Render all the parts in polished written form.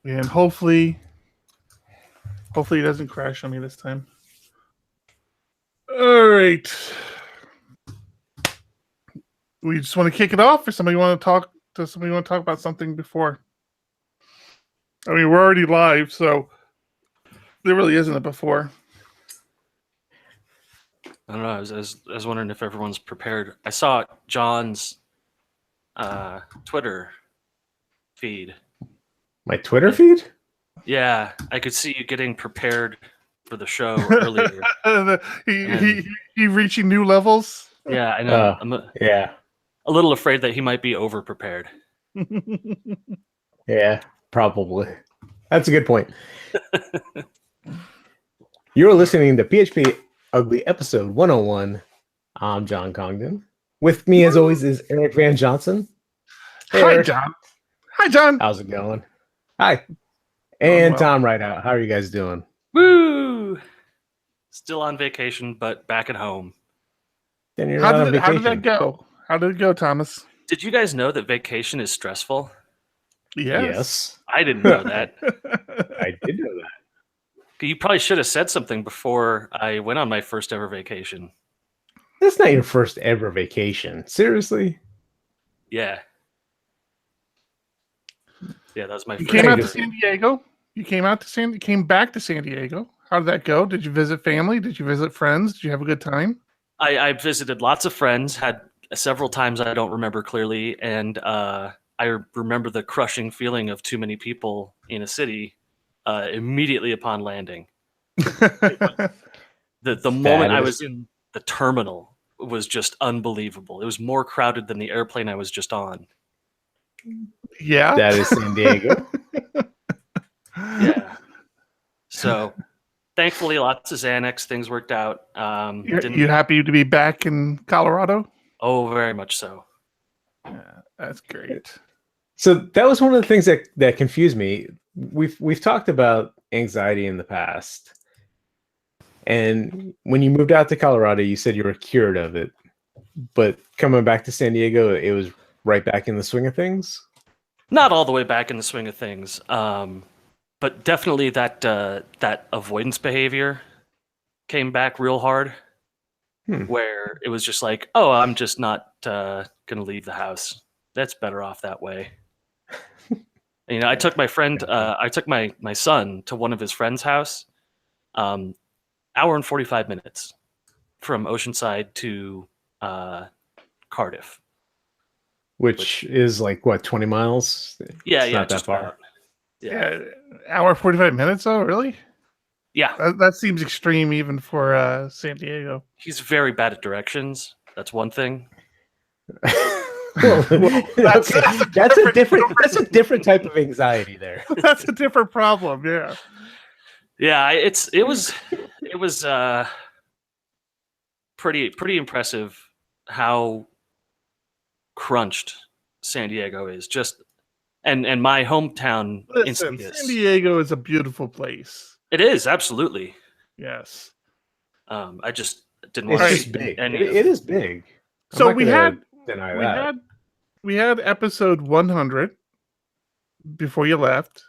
and hopefully it doesn't crash on me this time. All right. We just want to kick it off, or somebody want to talk? Does somebody want to talk about something before? I mean, we're already live, so there really isn't a before. I don't know. I was wondering if everyone's prepared. I saw John's Twitter feed. My Twitter feed? Yeah, I could see you getting prepared for the show earlier. he reaching new levels. Yeah, I know. I'm a little afraid that he might be over prepared. Yeah, probably. That's a good point. You're listening to PHP Ugly episode 101. I'm John Congdon. With me, as always, is Eric Van Johnson. Hey, Hi, Eric. John. Hi, John. How's it going? Hi. And Tom Rideout. How are you guys doing? Woo! Still on vacation, but back at home. Then you're on vacation. How did that go? How did it go, Thomas? Did you guys know that vacation is stressful? Yes. I didn't know that. I did know that. You probably should have said something before I went on my first ever vacation. That's not your first ever vacation. Seriously? Yeah. Yeah, that was my first. You came out to San Diego? You came back to San Diego. How did that go? Did you visit family? Did you visit friends? Did you have a good time? I visited lots of friends, had several times I don't remember clearly, and I remember the crushing feeling of too many people in a city immediately upon landing. The moment I was in the terminal was just unbelievable. It was more crowded than the airplane I was just on. Yeah. That is San Diego. Yeah. So thankfully, lots of Xanax, things worked out. You happy to be back in Colorado? Oh, very much so. Yeah, that's great. So that was one of the things that confused me. We've talked about anxiety in the past. And when you moved out to Colorado, you said you were cured of it. But coming back to San Diego, it was right back in the swing of things? Not all the way back in the swing of things. But definitely that avoidance behavior came back real hard, where it was just like, oh, I'm just not going to leave the house. That's better off that way. You know, I took my friend, I took my son to one of his friend's house, hour and 45 minutes from Oceanside to Cardiff. Which is like, what, 20 miles? Yeah, it's not that far. About. Yeah, hour 45 minutes though, really? Yeah. That seems extreme even for San Diego. He's very bad at directions. That's one thing. That's a different type of anxiety there. That's a different problem, yeah. Yeah, it was pretty impressive how crunched San Diego is. Just and my hometown. Listen, San Diego is a beautiful place. It is, absolutely. Yes. I just didn't want to see big. It is big. So we had episode 100 before you left.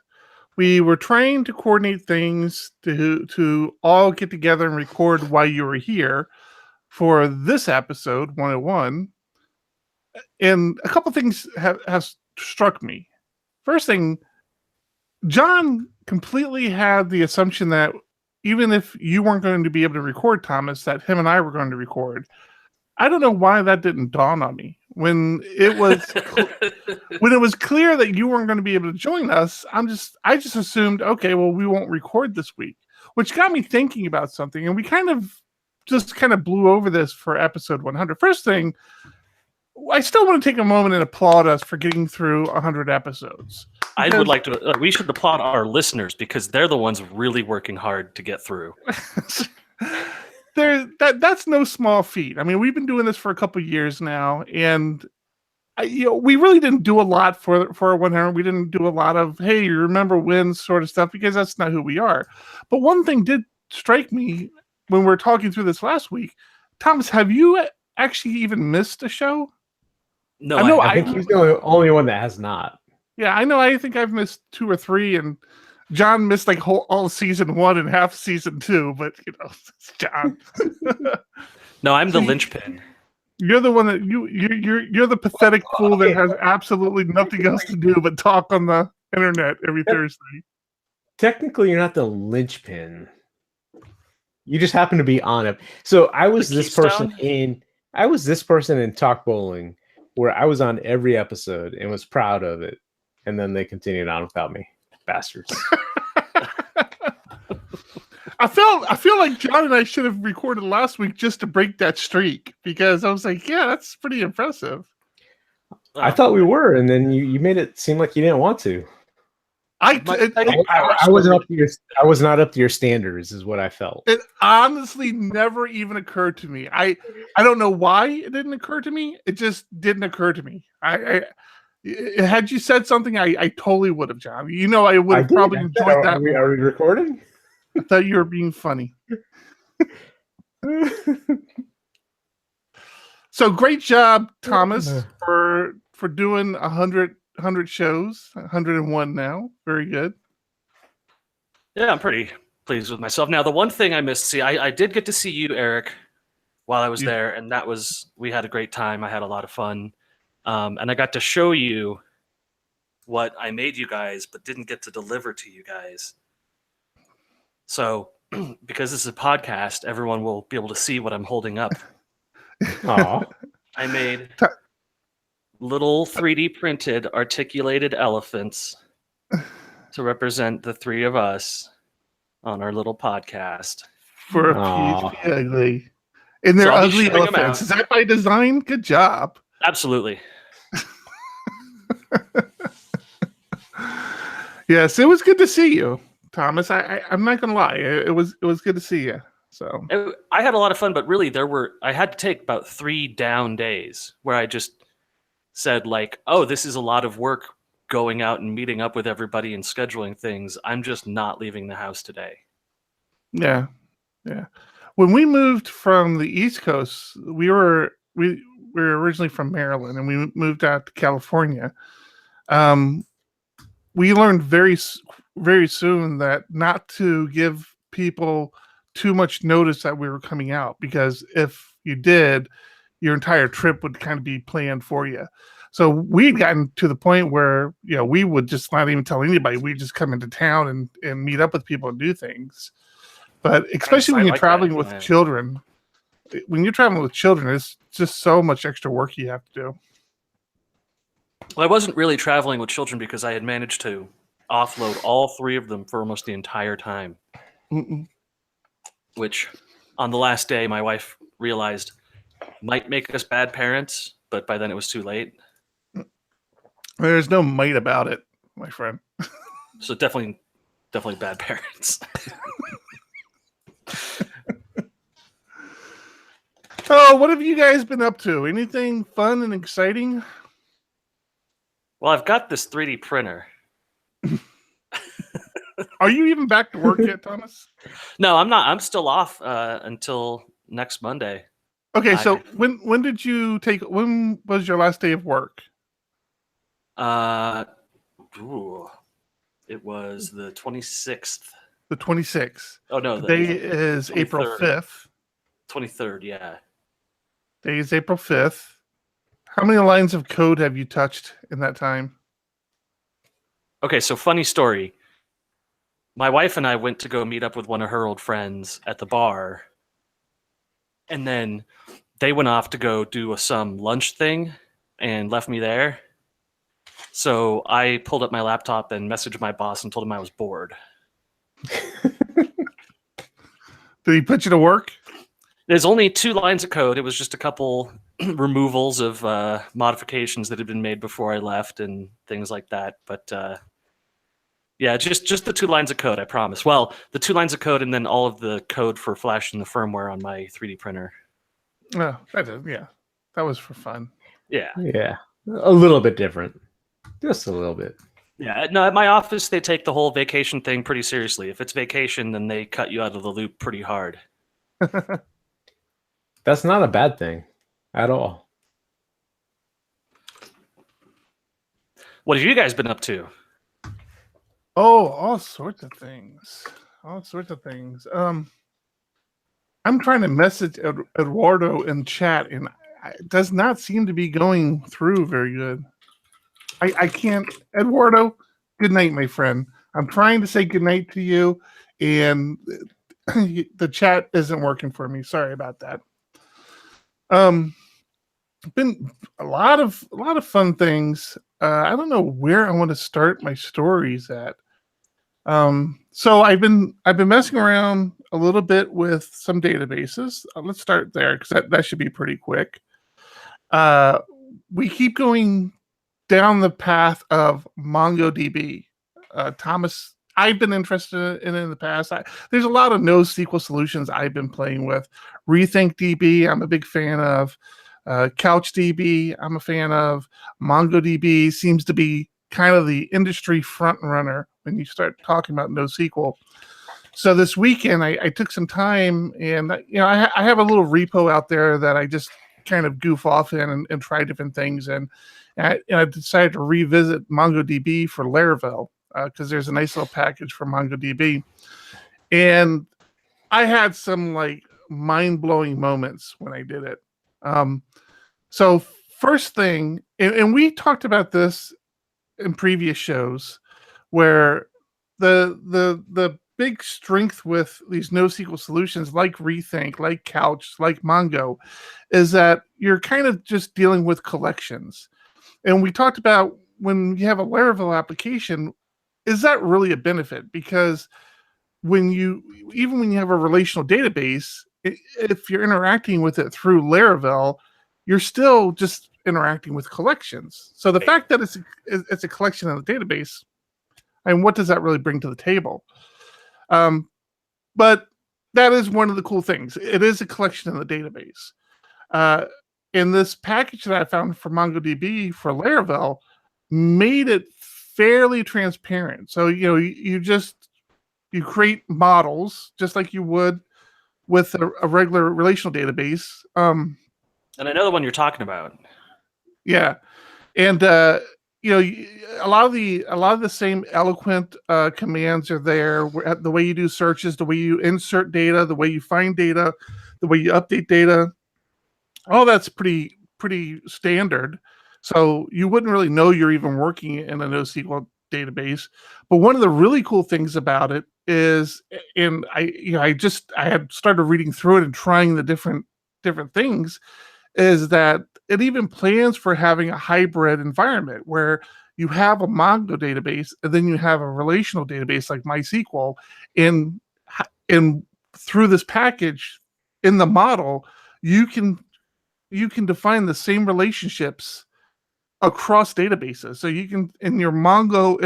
We were trying to coordinate things to all get together and record while you were here for this episode 101. And a couple things have struck me. First thing, John completely had the assumption that even if you weren't going to be able to record, Thomas, that him and I were going to record. I don't know why that didn't dawn on me when it was clear that you weren't going to be able to join us. I just assumed, okay, well, we won't record this week, which got me thinking about something, and we kind of blew over this for episode 100. First thing, I still want to take a moment and applaud us for getting through 100 episodes. I would like to. We should applaud our listeners because they're the ones really working hard to get through. That's no small feat. I mean, we've been doing this for a couple of years now, and we really didn't do a lot for 100. We didn't do a lot of, hey, you remember when sort of stuff, because that's not who we are. But one thing did strike me when we were talking through this last week. Thomas, have you actually even missed a show? No, I think he's the only one that has not. Yeah, I know. I think I've missed 2 or 3, and John missed like all of season 1 and half season 2. But it's John. No, I'm the See, linchpin. You're the one that you're the pathetic fool that has absolutely nothing else to do but talk on the internet every Thursday. Technically, you're not the linchpin. You just happen to be on it. So I was this person in Talk Bowling, where I was on every episode and was proud of it, and then they continued on without me, bastards. I feel like John and I should have recorded last week just to break that streak, because I was like, yeah, that's pretty impressive. I thought we were, and then you made it seem like you didn't want to. I was not up to your standards, is what I felt. It honestly never even occurred to me. I don't know why it didn't occur to me. It just didn't occur to me. Had you said something, I totally would have, John. I would have probably enjoyed that. Are we recording? I thought you were being funny. So great job, Thomas, for doing 100 shows, 101 now. Very good. Yeah, I'm pretty pleased with myself. Now, the one thing I missed, I did get to see you, Eric, while I was there, and we had a great time. I had a lot of fun. And I got to show you what I made you guys, but didn't get to deliver to you guys. So, because this is a podcast, everyone will be able to see what I'm holding up. Aw. I made little 3D printed articulated elephants to represent the 3 of us on our little podcast. For a PHP ugly. And they're ugly elephants. Is that by design? Good job. Absolutely. Yes, it was good to see you, Thomas. I'm not gonna lie. It was good to see you. So I had a lot of fun, but really I had to take about 3 down days where I just said like, oh, this is a lot of work going out and meeting up with everybody and scheduling things. I'm just not leaving the house today. Yeah. When we moved from the East Coast, we were originally from Maryland, and we moved out to California. We learned very soon that not to give people too much notice that we were coming out, because if you did, your entire trip would kind of be planned for you. So we'd gotten to the point where we would just not even tell anybody. We'd just come into town and meet up with people and do things. But especially when you're traveling with children, it's just so much extra work you have to do. Well, I wasn't really traveling with children because I had managed to offload all 3 of them for almost the entire time. Which, on the last day, my wife realized might make us bad parents, but by then it was too late. There's no might about it, my friend. So definitely bad parents. Oh, what have you guys been up to? Anything fun and exciting? Well, I've got this 3D printer. Are you even back to work yet, Thomas? No, I'm not. I'm still off until next Monday. Okay, so when was your last day of work? It was the 26th. The 26th. Oh no, the day is 23rd. April 5th. 23rd, yeah. Day is April 5th. How many lines of code have you touched in that time? Okay, so funny story. My wife and I went to go meet up with one of her old friends at the bar. And then they went off to go do some lunch thing and left me there. So I pulled up my laptop and messaged my boss and told him I was bored. Did he put you to work? There's only 2 lines of code. It was just a couple removals of modifications that had been made before I left and things like that. But yeah, just the 2 lines of code, I promise. Well, the 2 lines of code and then all of the code for flashing the firmware on my 3D printer. Oh, that was for fun. Yeah. Yeah. A little bit different. Just a little bit. Yeah. No, at my office, they take the whole vacation thing pretty seriously. If it's vacation, then they cut you out of the loop pretty hard. That's not a bad thing at all. What have you guys been up to? Oh, all sorts of things. All sorts of things. I'm trying to message Eduardo in chat, and it does not seem to be going through very good. I can't. Eduardo, good night, my friend. I'm trying to say good night to you, and the chat isn't working for me. Sorry about that. Been a lot of fun things. I don't know where I want to start my stories at. So I've been messing around a little bit with some databases. Let's start there because that should be pretty quick. We keep going down the path of MongoDB. Thomas, I've been interested in it in the past. There's a lot of NoSQL solutions I've been playing with. RethinkDB, I'm a big fan of. CouchDB, I'm a fan of. MongoDB seems to be kind of the industry front runner when you start talking about NoSQL. So this weekend, I took some time, and I have a little repo out there that I just kind of goof off in and try different things. And I decided to revisit MongoDB for Laravel because there's a nice little package for MongoDB. And I had some like mind-blowing moments when I did it. So first thing, and we talked about this in previous shows, where the big strength with these NoSQL solutions like Rethink, like Couch, like Mongo, is that you're kind of just dealing with collections. And we talked about when you have a Laravel application, is that really a benefit? Because even when you have a relational database, if you're interacting with it through Laravel, you're still just interacting with collections. So the fact that it's a collection in the database, and what does that really bring to the table? But that is one of the cool things. It is a collection in the database. In this package that I found for MongoDB for Laravel, made it fairly transparent. So you create models just like you would with a regular relational database. And I know the one you're talking about. Yeah, and a lot of the same eloquent commands are there. The way you do searches, the way you insert data, the way you find data, the way you update data, all that's pretty standard. So you wouldn't really know you're even working in a NoSQL database. But one of the really cool things about it is, and I had started reading through it and trying the different things, is that it even plans for having a hybrid environment where you have a Mongo database and then you have a relational database like MySQL, and through this package in the model, you can define the same relationships across databases. So you can, in your Mongo,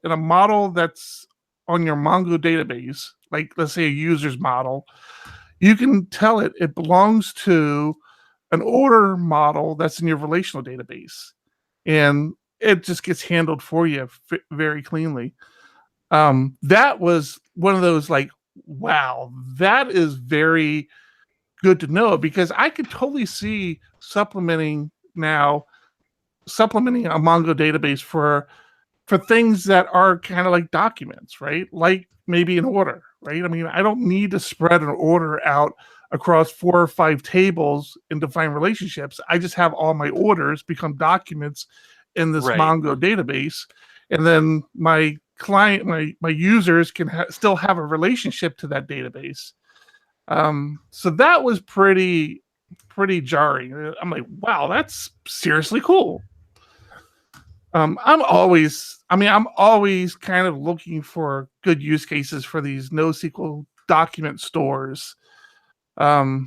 in a model that's on your Mongo database, like let's say a user's model, you can tell it belongs to an order model that's in your relational database, and it just gets handled for you very cleanly. That was one of those like, wow, that is very good to know, because I could totally see supplementing a Mongo database for things that are kind of like documents, right? Like maybe an order, right? I mean, I don't need to spread an order out across 4 or 5 tables and define relationships. I just have all my orders become documents in this Mongo database, and then my client, my users can still have a relationship to that database. So that was pretty jarring. I'm like, wow, that's seriously cool. I'm always kind of looking for good use cases for these NoSQL document stores. So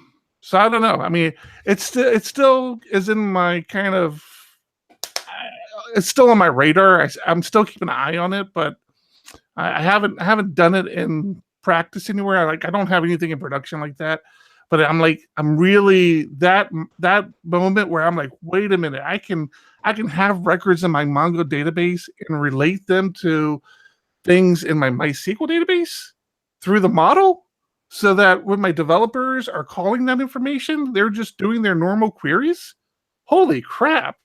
I don't know. I mean, it still is in my kind of, it's still on my radar. I'm still keeping an eye on it, but I haven't done it in practice anywhere. I don't have anything in production like that. But I'm really that moment where I'm like, wait a minute, I can have records in my Mongo database and relate them to things in my MySQL database through the model, so that when my developers are calling that information, they're just doing their normal queries. Holy crap.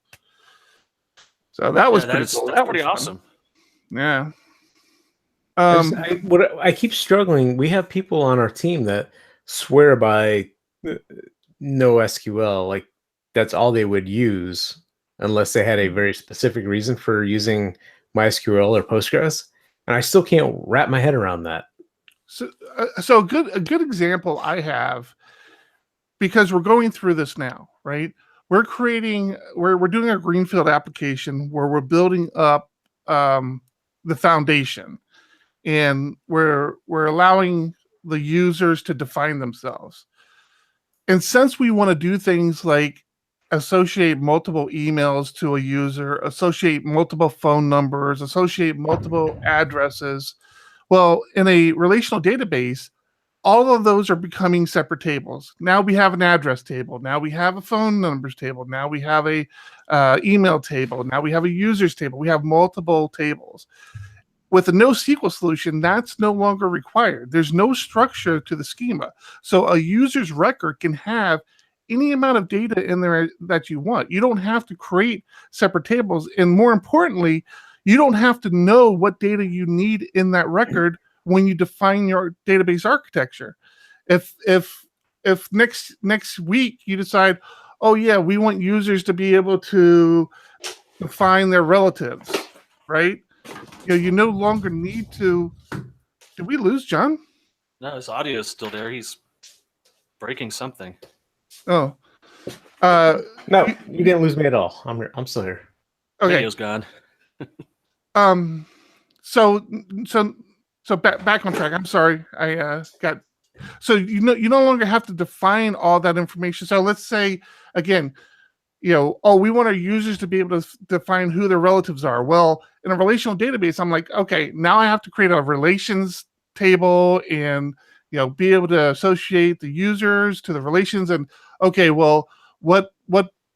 So that was Yeah, pretty cool. that's That pretty was fun. awesome. Yeah. I keep struggling. We have people on our team that swear by no SQL, like that's all they would use unless they had a very specific reason for using MySQL or Postgres, and I still can't wrap my head around that. So a good example I have, because we're going through this now, right? We're doing a greenfield application where we're building up the foundation, and we're allowing the users to define themselves. And since we want to do things like associate multiple emails to a user, associate multiple phone numbers, associate multiple addresses, well, in a relational database, all of those are becoming separate tables. Now we have an address table. Now we have a phone numbers table. Now we have a email table. Now we have a users table. We have multiple tables. With a NoSQL solution, that's no longer required. There's no structure to the schema. So a user's record can have any amount of data in there that you want. You don't have to create separate tables. And more importantly, you don't have to know what data you need in that record when you define your database architecture. If next week you decide, oh yeah, we want users to be able to define their relatives, right? You no longer need to. Did we lose John? No, his audio is still there. He's breaking something. Oh, no, you didn't lose me at all. I'm still here. Okay, Video's gone. So back on track. I'm sorry. I got. So you no longer have to define all that information. So let's say again, we want our users to be able to define who their relatives are. Well, in a relational database, I'm like, okay, now I have to create a relations table and be able to associate the users to the relations. And okay, well, what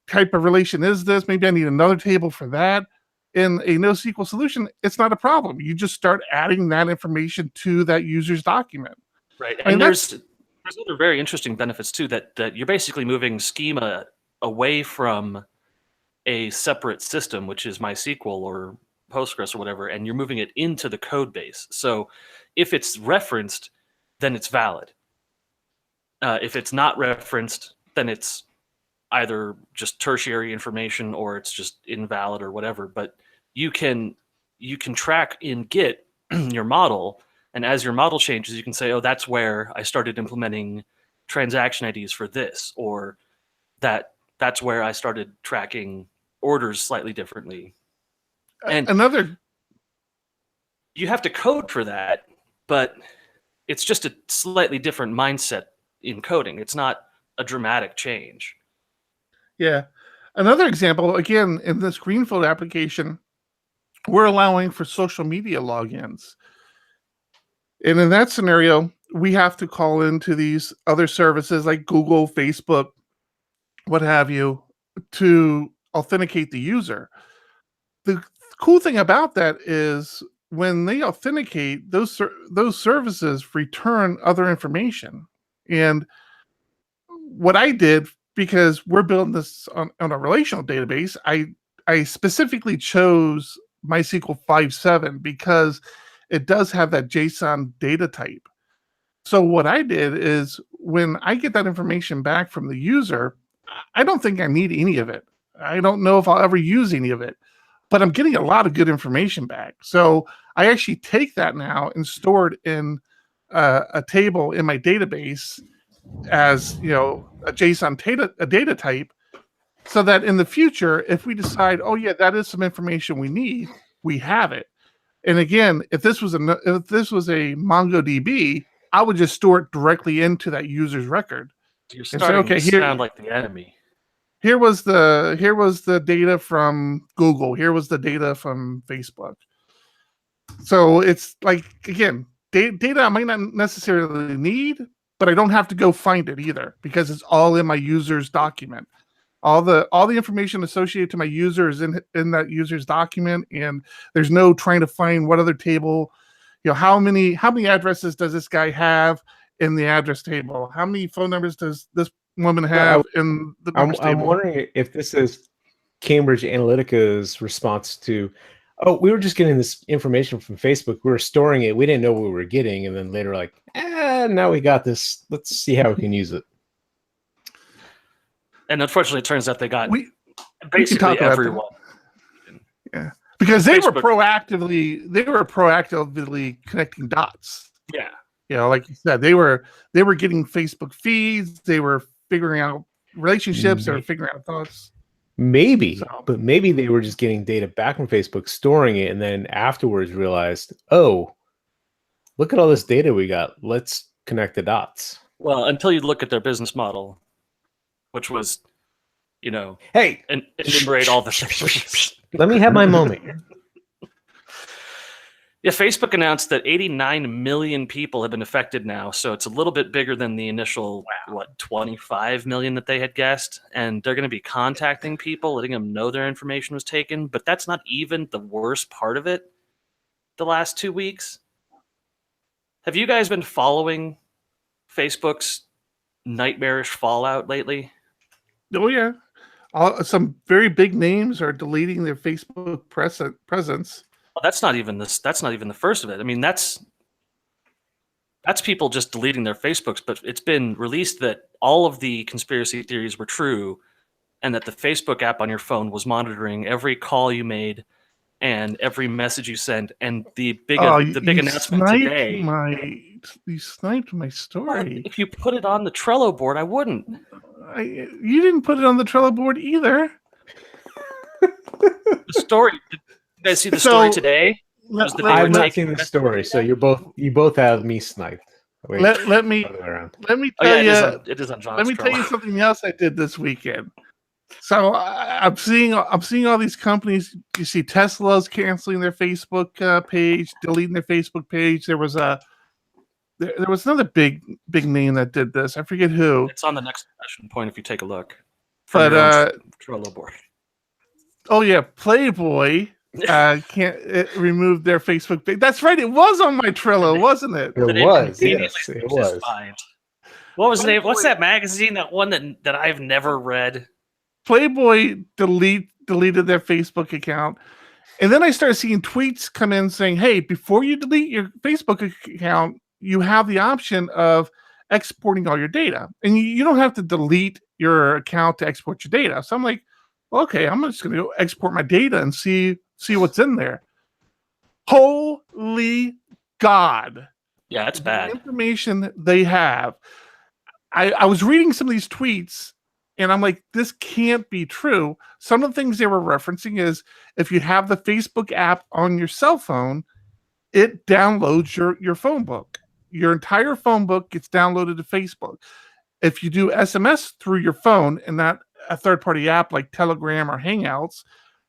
type of relation is this? Maybe I need another table for that. In a NoSQL solution, it's not a problem. You just start adding that information to that user's document. Right, and there's other very interesting benefits too. That you're basically moving schema away from a separate system, which is MySQL or Postgres or whatever, and you're moving it into the code base. So if it's referenced, then it's valid. If it's not referenced, then it's either just tertiary information or it's just invalid or whatever. But you can track in Git your model, and as your model changes, you can say, oh, that's where I started implementing transaction IDs for this, or that's where I started tracking orders slightly differently. And you have to code for that, but it's just a slightly different mindset in coding. It's not a dramatic change. Yeah. Another example, again, in this Greenfield application, we're allowing for social media logins. And in that scenario, we have to call into these other services like Google, Facebook, what have you, to authenticate the user. The cool thing about that is when they authenticate, those services return other information. And what I did, because we're building this on a relational database, I specifically chose MySQL 5.7 because it does have that JSON data type. So what I did is when I get that information back from the user, I don't think I need any of it. I don't know if I'll ever use any of it, but I'm getting a lot of good information back. So I actually take that now and store it in a table in my database as a JSON data type, so that in the future, if we decide, oh yeah, that is some information we need, we have it. And again, if this was a MongoDB, I would just store it directly into that user's record. You're starting to sound like the enemy. Here was the data from Google. Here was the data from Facebook. So it's like, again, data I might not necessarily need, but I don't have to go find it either because it's all in my user's document. All the information associated to my user is in that user's document, and there's no trying to find what other table, how many addresses does this guy have in the address table? How many phone numbers does this woman have in the numbers table? I'm wondering if this is Cambridge Analytica's response to, oh, we were just getting this information from Facebook. We were storing it. We didn't know what we were getting. And then later, like, now we got this. Let's see how we can use it. And unfortunately, it turns out they got We can basically talk about everyone. Yeah, because they were Facebook- proactively connecting dots. Yeah. You know, like you said, they were getting Facebook feeds. They were figuring out relationships. They were figuring out thoughts. Maybe, So- but maybe they were just getting data back from Facebook, storing it, and then afterwards realized, oh, look at all this data we got. Let's connect the dots. Well, until you look at their business model, which was, you know, Hey, enumerate all the things. let me have my moment here. Yeah, Facebook announced that 89 million people have been affected now, so it's a little bit bigger than the initial 25 million that they had guessed, and they're going to be contacting people, letting them know their information was taken. But that's not even the worst part of it. The last 2 weeks, have you guys been following Facebook's nightmarish fallout lately? Oh yeah, some very big names are deleting their Facebook presence. Well, that's not even the first of it. I mean, that's people just deleting their Facebooks, but it's been released that all of the conspiracy theories were true, and that the Facebook app on your phone was monitoring every call you made and every message you sent. And the big announcement today. You sniped my story. If you put it on the Trello board, I wouldn't. You didn't put it on the Trello board either. The story. Did you guys see the story today? Was the I've they were not taking seen the story, so you both have me sniped. Wait, let me other way around. tell you. it is on John's Let me tell you Trello. something else I did this weekend. So I'm seeing all these companies. You see, Tesla's canceling their Facebook page, deleting their Facebook page. There was another big name that did this. I forget who. It's on the next discussion point if you take a look. But Trello board. oh yeah, Playboy can't remove their Facebook page. That's right. It was on my Trello, wasn't it? It was. Yes, it was. What was the name? What's that magazine? That one that I've never read. Playboy deleted their Facebook account. And then I started seeing tweets come in saying, hey, before you delete your Facebook account, you have the option of exporting all your data. And you don't have to delete your account to export your data. So I'm like, okay, I'm just going to go export my data and see what's in there. Holy God. Yeah, it's The bad. information they have. I was reading some of these tweets and I'm like, this can't be true. Some of the things they were referencing is if you have the Facebook app on your cell phone, it downloads your phone book. Your entire phone book gets downloaded to Facebook. If you do SMS through your phone and not a third-party app like Telegram or Hangouts,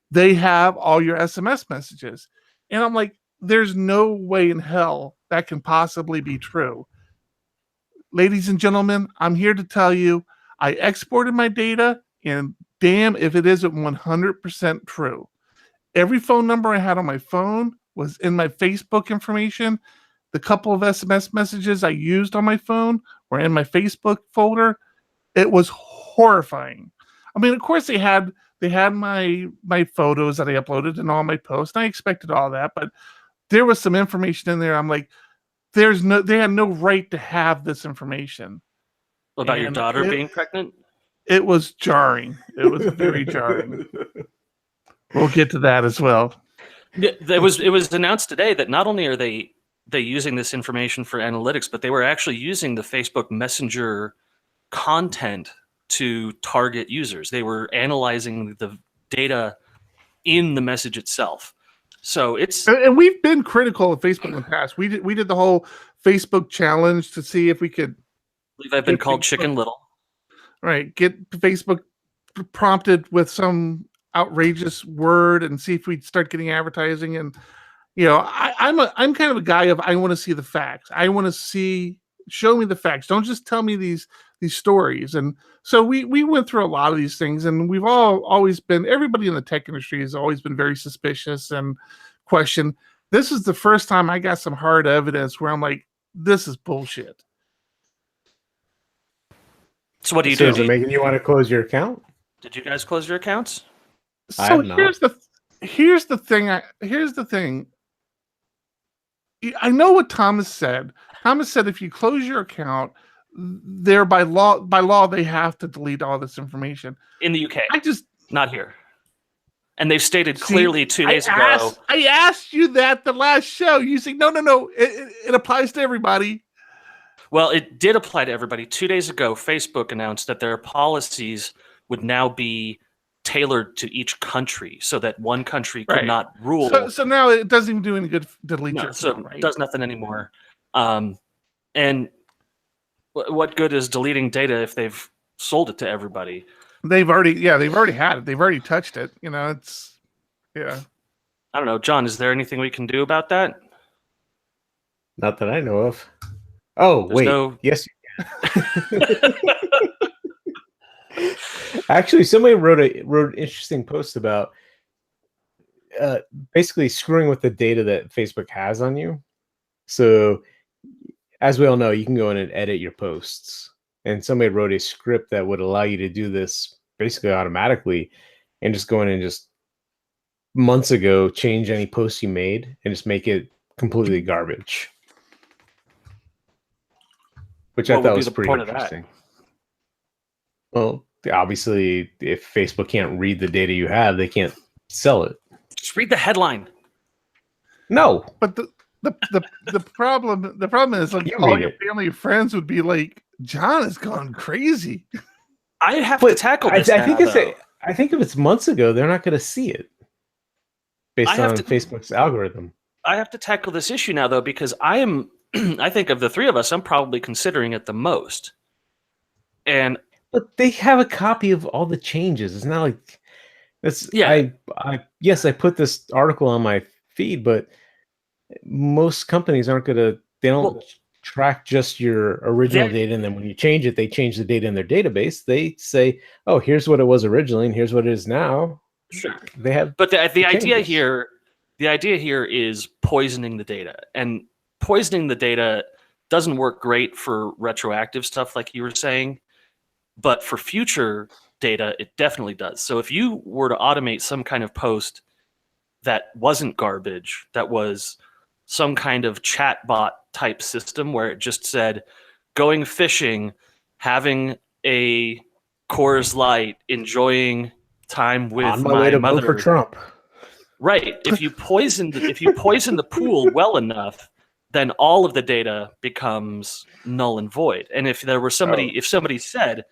they have all your SMS messages. And I'm like, there's no way in hell that can possibly be true. Ladies and gentlemen, I'm here to tell you, I exported my data, and damn if it isn't 100% true. Every phone number I had on my phone was in my Facebook information. The couple of SMS messages I used on my phone were in my Facebook folder. It was horrifying. I mean, of course they had my photos that I uploaded and all my posts. And I expected all that, but there was some information in there. I'm like, they had no right to have this information. About your And daughter being pregnant? It was jarring. It was very jarring. We'll get to that as well. Yeah, it was announced today that not only are they using this information for analytics, but they were actually using the Facebook Messenger content to target users. They were analyzing the data in the message itself. So it's And we've been critical of Facebook in the past. We did the whole Facebook challenge to see if we could I believe I've been called Chicken Little. get Facebook prompted with some outrageous word and see if we'd start getting advertising. And I'm kind of a guy of I want to see the facts. I want to show me the facts. Don't just tell me these stories. And so we went through a lot of these things, and we've always been, everybody in the tech industry has always been very suspicious and question. This is the first time I got some hard evidence where I'm like, this is bullshit. So what do you So do? is it making you want to close your account? Did you guys close your accounts? I So have not. here's the thing. I know what Thomas said. Thomas said if you close your account, there by law they have to delete all this information. In the UK, I just not here. And they've stated see, clearly 2 days ago. I asked you that the last show. You say no. It applies to everybody. Well, it did apply to everybody. 2 days ago, Facebook announced that their policies would now be tailored to each country, so that one country could Right. not rule. So now it doesn't even do any good to delete No, your so account, right? it does nothing anymore. And what good is deleting data if they've sold it to everybody? They've already had it. They've already touched it. You know, it's yeah. I don't know, John. Is there anything we can do about that? Not that I know of. Oh, There's wait. no- Yes. Actually, somebody wrote an interesting post about basically screwing with the data that Facebook has on you. So, as we all know, you can go in and edit your posts. And somebody wrote a script that would allow you to do this basically automatically and just go in and just months ago change any post you made and just make it completely garbage. Which What I would thought be was the pretty point of that? interesting. Well, obviously, if Facebook can't read the data you have, they can't sell it. Just read the headline. No. But the problem is like You all read your it. family and friends would be like, John has gone crazy. I have to tackle this I now, think though. I think if it's months ago, they're not going to see it based I have on to- Facebook's algorithm. I have to tackle this issue now, though, because I am. I think of the three of us, I'm probably considering it the most. And But they have a copy of all the changes. It's not like it's Yeah. Yes, I put this article on my feed, but most companies aren't gonna they don't Well, track just your original they're- data, and then when you change it, they change the data in their database. They say, oh, here's what it was originally and here's what it is now. sure. They have But the idea changes. here, is poisoning the data, and poisoning the data doesn't work great for retroactive stuff, like you were saying, but for future data, it definitely does. So if you were to automate some kind of post that wasn't garbage, that was some kind of chatbot type system where it just said, going fishing, having a Coors Light, enjoying time with on my way to mother. vote for Trump. Right. If you poison the pool well enough, then all of the data becomes null and void. And if there were somebody, if somebody said,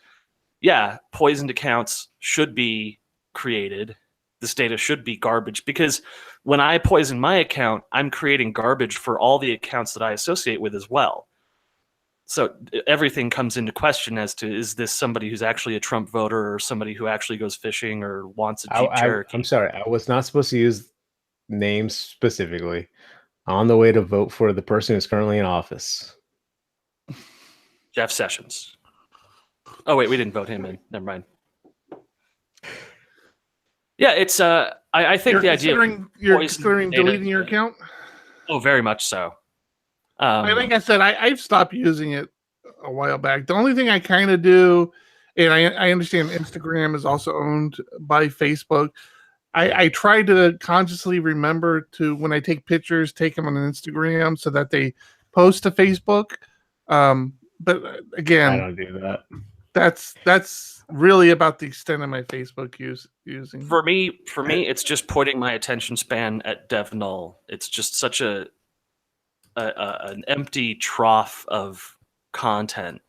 yeah, poisoned accounts should be created, this data should be garbage, because when I poison my account, I'm creating garbage for all the accounts that I associate with as well. So everything comes into question as to, is this somebody who's actually a Trump voter, or somebody who actually goes fishing or wants a Jeep Cherokee? I'm sorry, I was not supposed to use names specifically. On the way to vote for the person who's currently in office. Jeff Sessions. Oh wait, we didn't vote him in. Never mind. Yeah, it's I think the idea. You're poisoning considering data- deleting your account. Oh, very much so. Like I said, I've stopped using it a while back. The only thing I kind of do, and I understand Instagram is also owned by Facebook. I try to consciously remember to, when I take pictures, take them on Instagram so that they post to Facebook. But I again, don't do that. that's really about the extent of my Facebook using. For me, it's just pointing my attention span at dev null. It's just such an empty trough of content.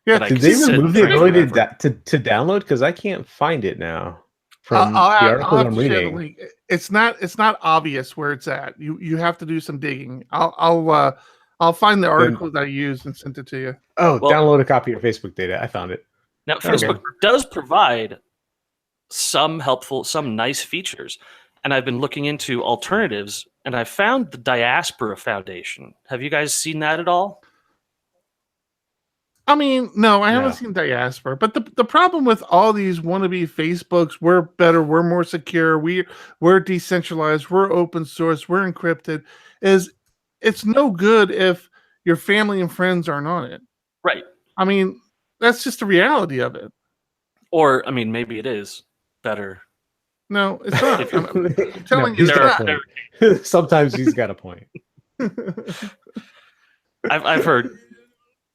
Yeah, that I Did can they sit remove the there ability forever. to download? Because I can't find it now from I'll the articles have I'm to share the reading. link. It's not obvious where it's at. You have to do some digging. I'll find the article that I used and send it to you. Oh, Well- download a copy of your Facebook data. I found it. Now, Okay. Facebook does provide some nice features, and I've been looking into alternatives, and I found the Diaspora Foundation. Have you guys seen that at all? I mean, no, I haven't No. seen Diaspora, but the problem with all these wannabe Facebooks, we're better, we're more secure, we're decentralized, we're open source, we're encrypted, is it's no good if your family and friends aren't on it. Right. I mean, that's just the reality of it. Or, I mean, maybe it is better No, it's not. If I'm telling you, he's it's got not. a point. Sometimes he's got a point. I've heard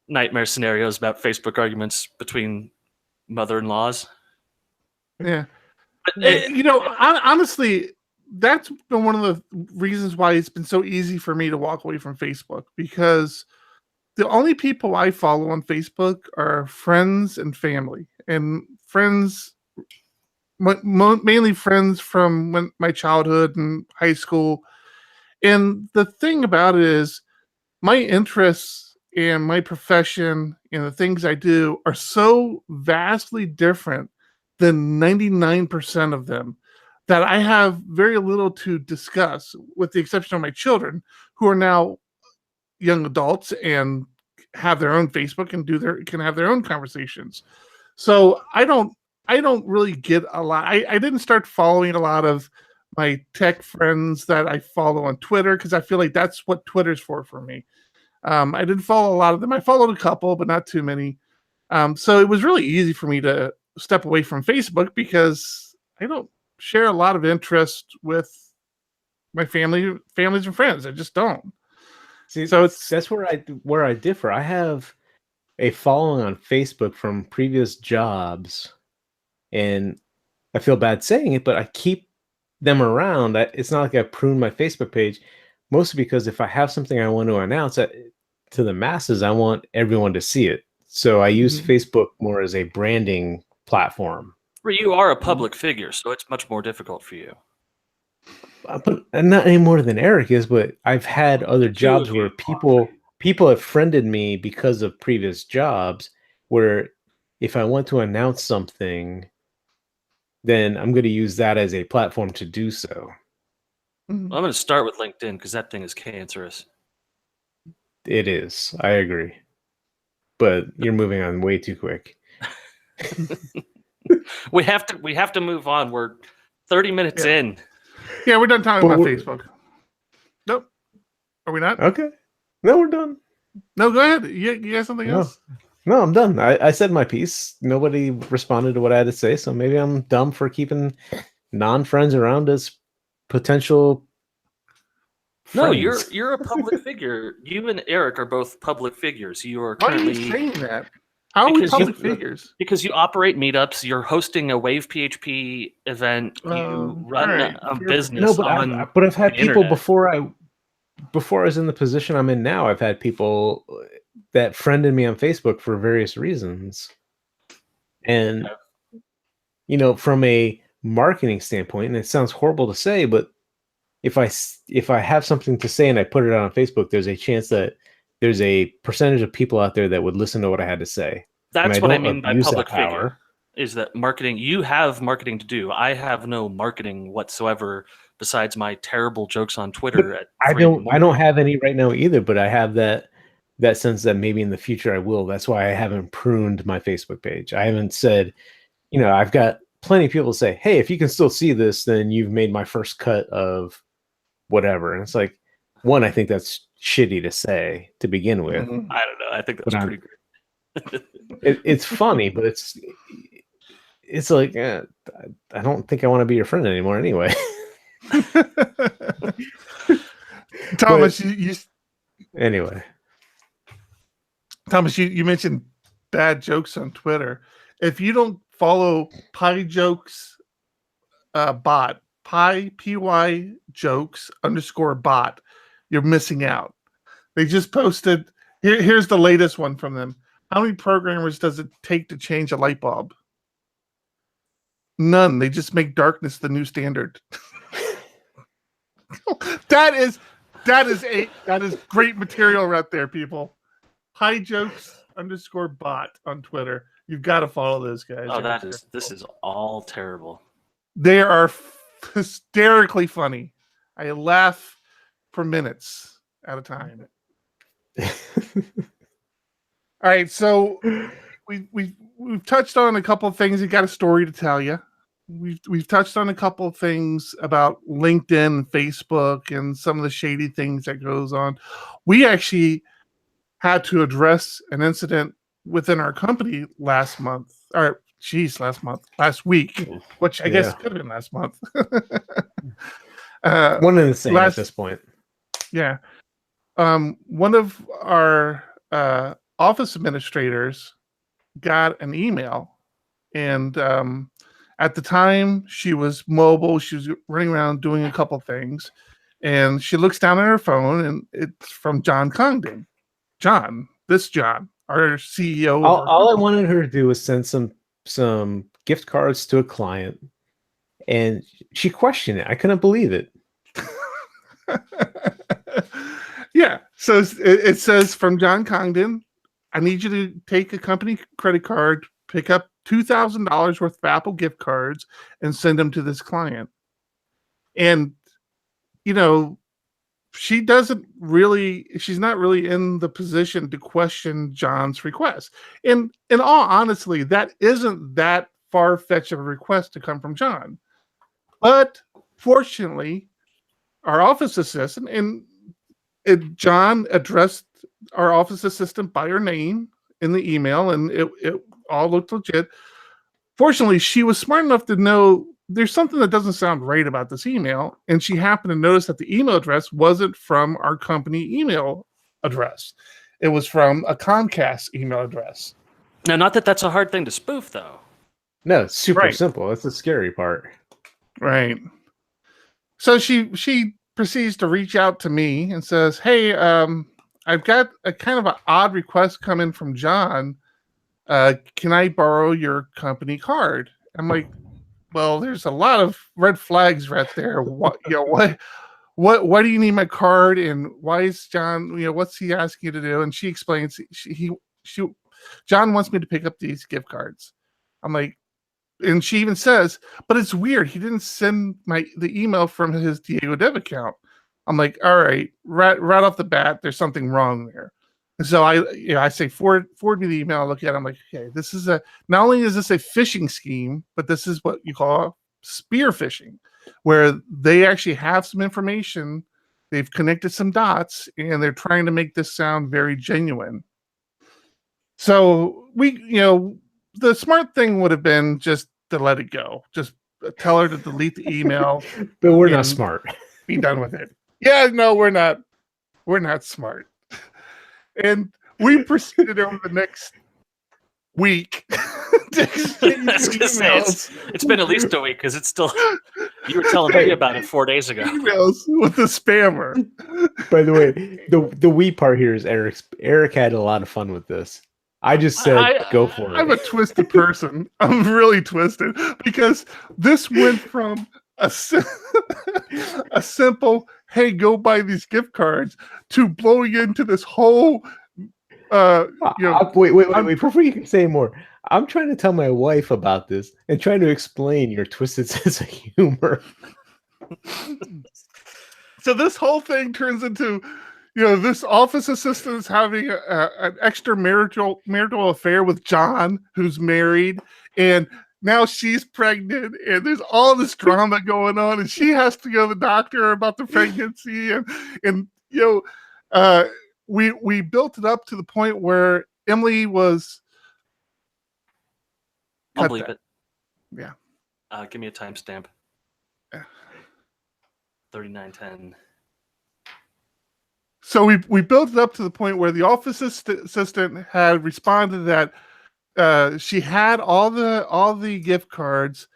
nightmare scenarios about Facebook arguments between mother-in-laws. Yeah. But it- Honestly, that's been one of the reasons why it's been so easy for me to walk away from Facebook, because the only people I follow on Facebook are friends and family, and friends, mainly friends from my childhood and high school. And the thing about it is, my interests and my profession and the things I do are so vastly different than 99% of them that I have very little to discuss, with the exception of my children, who are now young adults and have their own Facebook and can have their own conversations. So I don't really get a lot. I didn't start following a lot of my tech friends that I follow on Twitter, because I feel like that's what Twitter's for me. I didn't follow a lot of them. I followed a couple, but not too many. So it was really easy for me to step away from Facebook, because I don't share a lot of interest with my families and friends. I just don't. See, So that's where I differ. I have a following on Facebook from previous jobs, and I feel bad saying it, but I keep them around. It's not like I prune my Facebook page, mostly because if I have something I want to announce to the masses, I want everyone to see it. So I use Facebook more as a branding platform. you are a public figure, so it's much more difficult for you. But not any more than Eric is. But I've had other jobs where people have friended me because of previous jobs, where if I want to announce something, then I'm going to use that as a platform to do so. Well, I'm going to start with LinkedIn, because that thing is cancerous. It is. I agree. But you're moving on way too quick. We have to move on. We're 30 minutes in. Yeah, we're done talking But about Facebook. Nope. Are we not? Okay. No, we're done. No, go ahead. You got something No. else? No, I'm done. I said my piece. Nobody responded to what I had to say, so maybe I'm dumb for keeping non-friends around as potential No, friends. you're a public figure. You and Eric are both public figures. You are Why are currently you saying that? How are we Because public figures? because you operate meetups. You're hosting a Wave PHP event. You run alright. a You're- business No, but on. I've had the people internet. before I was in the position I'm in now. I've had people that friended me on Facebook for various reasons, and from a marketing standpoint, and it sounds horrible to say, but if I have something to say and I put it out on Facebook, there's a chance that there's a percentage of people out there that would listen to what I had to say. That's and what I don't mean by abuse that public figure. power. Is that marketing? You have marketing to do. I have no marketing whatsoever besides my terrible jokes on Twitter. At I 3 in the don't morning. have any right now either, but I have that sense that maybe in the future I will. That's why I haven't pruned my Facebook page. I haven't said, I've got plenty of people say, hey, if you can still see this, then you've made my first cut of whatever. And it's like, one, I think that's shitty to say to begin with. Mhm. I don't know. I think that's But pretty great. It's funny, but it's like, I don't think I want to be your friend anymore anyway. Thomas, Anyway. Thomas, you mentioned bad jokes on Twitter. If you don't follow Pie Jokes bot, PY jokes _bot, you're missing out. They just posted. Here's the latest one from them. How many programmers does it take to change a light bulb? None. They just make darkness the new standard. That is great material right there, people. Pie Jokes _bot on Twitter. You've got to follow those guys. Oh, this is all terrible. They are hysterically funny. I laugh for minutes at a time. All right, so we've touched on a couple of things. You got a story to tell you. We've touched on a couple of things about LinkedIn and Facebook and some of the shady things that goes on. We actually had to address an incident within our company last month, or geez, last week, which I guess Yeah. could have been last month. One and the same last- at this point. Yeah. One of our office administrators got an email, and at the time she was mobile. She was running around doing a couple things, and she looks down at her phone, and it's from John Congdon. John, our CEO. All I wanted her to do was send some gift cards to a client, and she questioned it. I couldn't believe it. Yeah. So it says from John Congdon, I need you to take a company credit card, pick up $2,000 worth of Apple gift cards, and send them to this client. And, she's not really in the position to question John's request. And in all honesty, that isn't that far-fetched of a request to come from John. But fortunately, our office assistant, John addressed our office assistant by her name in the email, and it all looked legit. Fortunately, she was smart enough to know there's something that doesn't sound right about this email, and she happened to notice that the email address wasn't from our company email address. It was from a Comcast email address. Now, not that that's a hard thing to spoof, though. No, it's super Right. simple. That's the scary part. Right. So she proceeds to reach out to me and says, "Hey, I've got a kind of an odd request coming from John. Can I borrow your company card?" I'm like, "Well, there's a lot of red flags right there. What do you need my card, and why is John? What's he asking you to do?" And she explains, John wants me to pick up these gift cards. I'm like, and she even says, "But it's weird. He didn't send the email from his Diego Dev account." I'm like, "All right, right off the bat, there's something wrong there." And so I say, forward me the email. I look at it. I'm like, okay, this is not only is this a phishing scheme, but this is what you call spear phishing, where they actually have some information, they've connected some dots, and they're trying to make this sound very genuine. So the smart thing would have been just to let it go. Just tell her to delete the email. But we're not And smart. Be done with it. Yeah, no, we're not. We're not smart. And we proceeded over the next week to exchange I was gonna say, emails, it's been at least a week because it's still. You were telling me about it 4 days ago. emails with the spammer. By the way, the we part here is Eric had a lot of fun with this. I just said go for it. I'm a twisted person. I'm really twisted because this went from a simple, hey, go buy these gift cards, to blowing into this whole wait. Before you can say more, I'm trying to tell my wife about this and trying to explain your twisted sense of humor. So this whole thing turns into, this office assistant is having an extramarital affair with John, who's married, and now she's pregnant, and there's all this drama going on, and she has to go to the doctor about the pregnancy, and we built it up to the point where Emily was. I'll believe it. Yeah. Give me a timestamp. 3910. So we built it up to the point where the office assistant had responded that she had all the gift cards,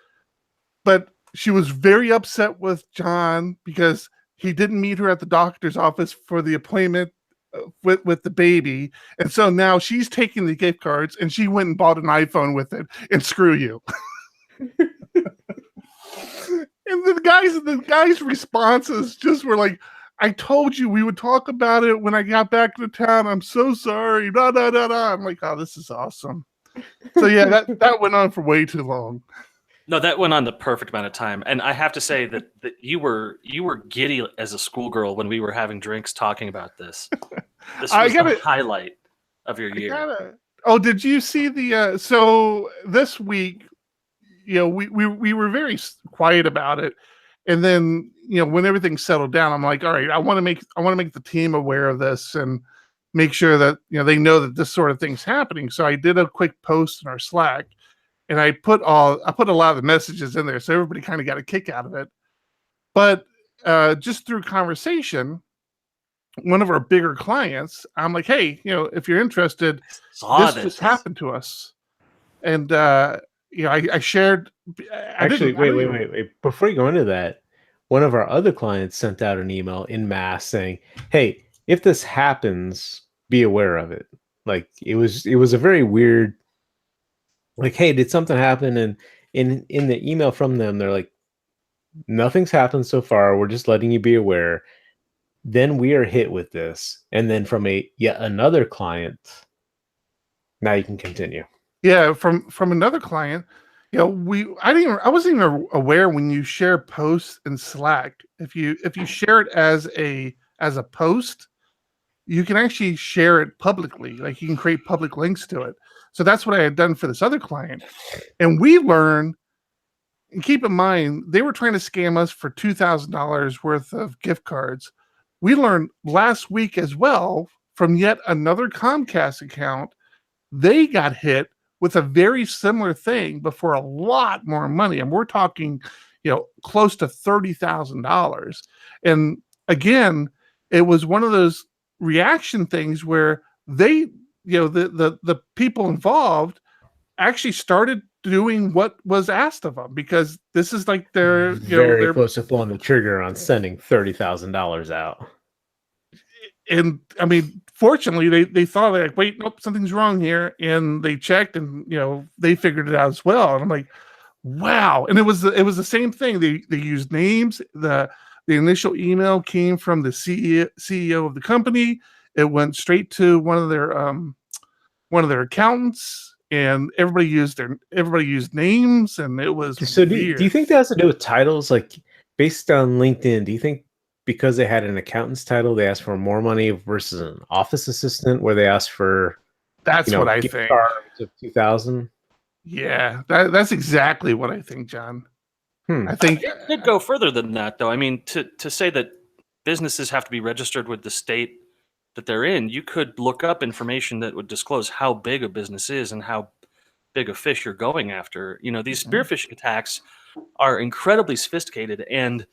but she was very upset with John because he didn't meet her at the doctor's office for the appointment with the baby, and so now she's taking the gift cards and she went and bought an iPhone with it, and screw you. And the guy's responses just were like, "I told you we would talk about it when I got back to town. I'm so sorry." Da da da da. I'm like, "Oh, this is awesome." So yeah, that went on for way too long. No, that went on the perfect amount of time, and I have to say that you were giddy as a schoolgirl when we were having drinks talking about this. This was the highlight of your year. Oh, did you see the? So this week, we were very quiet about it, and then when everything settled down, I'm like, all right, I want to make the team aware of this and make sure that they know that this sort of thing's happening. So I did a quick post in our Slack, and I put a lot of the messages in there, so everybody kind of got a kick out of it. But just through conversation, one of our bigger clients, I'm like, hey, if you're interested, this just happened to us. And I shared. Actually, wait. Before you go into that, one of our other clients sent out an email in mass saying, "Hey, if this happens, be aware of it." Like it was a very weird. Like, hey, did something happen? And in the email from them, they're like, nothing's happened so far. We're just letting you be aware. Then we are hit with this, and then from yet another client. Now you can continue. Yeah, from another client, I wasn't even aware when you share posts in Slack. If you share it as a post, you can actually share it publicly. Like you can create public links to it. So that's what I had done for this other client, and we learned. And keep in mind, they were trying to scam us for $2,000 worth of gift cards. We learned last week as well from yet another Comcast account, they got hit with a very similar thing, but for a lot more money. And we're talking, close to $30,000. And again, it was one of those reaction things where they, the people involved actually started doing what was asked of them, because this is like they're very close to pulling the trigger on sending $30,000 out. And I mean, fortunately, they thought like, wait, nope, something's wrong here, and they checked, and they figured it out as well. And I'm like, wow! And it was the same thing. They used names. The initial email came from the CEO of the company. It went straight to one of their accountants. And everybody used names, and it was so. Do you think that has to do with titles? Like based on LinkedIn, do you think because they had an accountant's title, they asked for more money versus an office assistant, where they asked for that's what I think of 2,000? Yeah, that's exactly what I think, John. I think it could go further than that, though. I mean, to say that businesses have to be registered with the state that they're in, you could look up information that would disclose how big a business is and how big a fish you're going after. These spearfishing attacks are incredibly sophisticated, and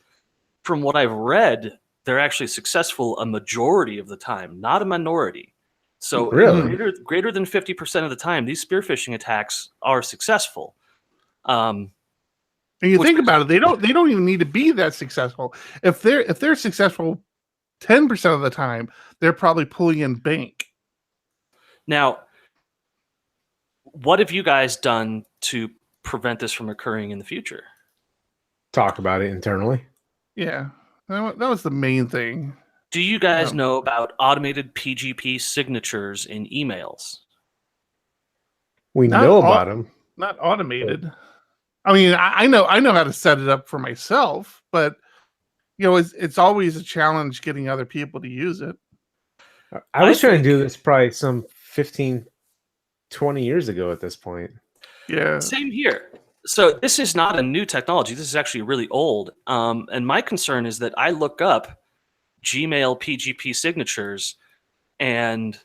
from what I've read, they're actually successful a majority of the time, not a minority. So really? greater than 50% of the time, these spearfishing attacks are successful. And you think about it, they don't even need to be that successful. If they're successful 10% of the time, they're probably pulling in bank. Now, what have you guys done to prevent this from occurring in the future? Talk about it internally. Yeah, that was the main thing. Do you guys know about automated PGP signatures in emails? We know about them. Not automated. But I mean, I know how to set it up for myself, but it's always a challenge getting other people to use it. I was trying to do this probably some 15, 20 years ago at this point. Yeah. Same here. So this is not a new technology. This is actually really old. And my concern is that I look up Gmail PGP signatures and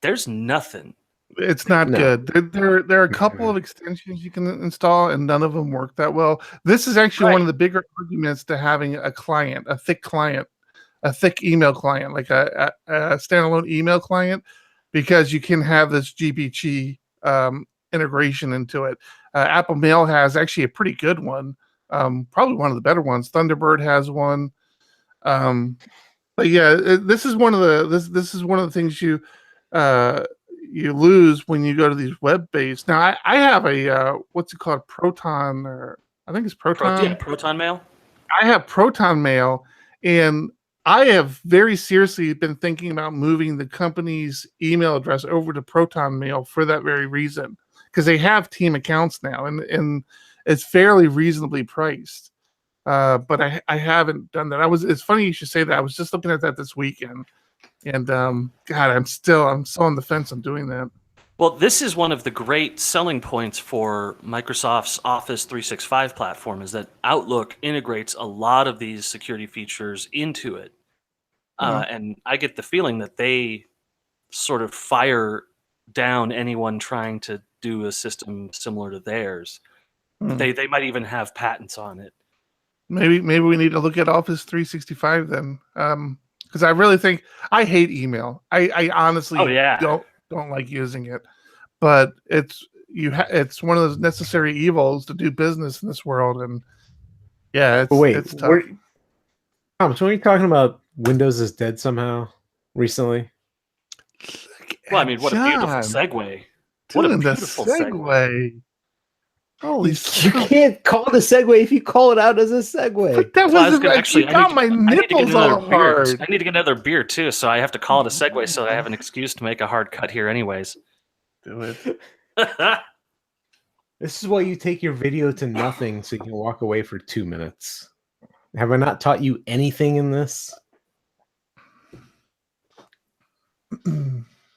there's nothing. It's not good. There are a couple of extensions you can install, and none of them work that well. This is actually one of the bigger arguments to having a thick email client, like a standalone email client, because you can have this GPG integration into it. Apple Mail has actually a pretty good one, probably one of the better ones. Thunderbird has one. But yeah, this is one of the things you lose when you go to these web-based. Now, I have a what's it called, Proton, or I think it's Proton. Proton Mail. I have Proton Mail, and I have very seriously been thinking about moving the company's email address over to Proton Mail for that very reason, because they have team accounts now, and it's fairly reasonably priced. But I haven't done that. It's funny you should say that. I was just looking at that this weekend. And God, I'm so on the fence on doing that. Well, this is one of the great selling points for Microsoft's Office 365 platform, is that Outlook integrates a lot of these security features into it. And I get the feeling that they sort of fire down anyone trying to do a system similar to theirs. Hmm. They might even have patents on it. Maybe we need to look at Office 365 then, because I really think I hate email. I honestly Oh, yeah. don't like using it, but it's it's one of those necessary evils to do business in this world, and yeah, But wait, it's tough. Thomas, weren't you talking about Windows is dead somehow recently? Well, I mean, what a beautiful John, segue. What a doing the beautiful segue. segue. Holy You smokes. can't call it a segue if you call it out as a segue. But that Well, I was wasn't gonna like you got my I need to get nipples another all beer. hard. I need to get another beer too, so I have to call it a segue so I have an excuse to make a hard cut here anyways. Do it. This is why you take your video to nothing so you can walk away for 2 minutes. Have I not taught you anything in this?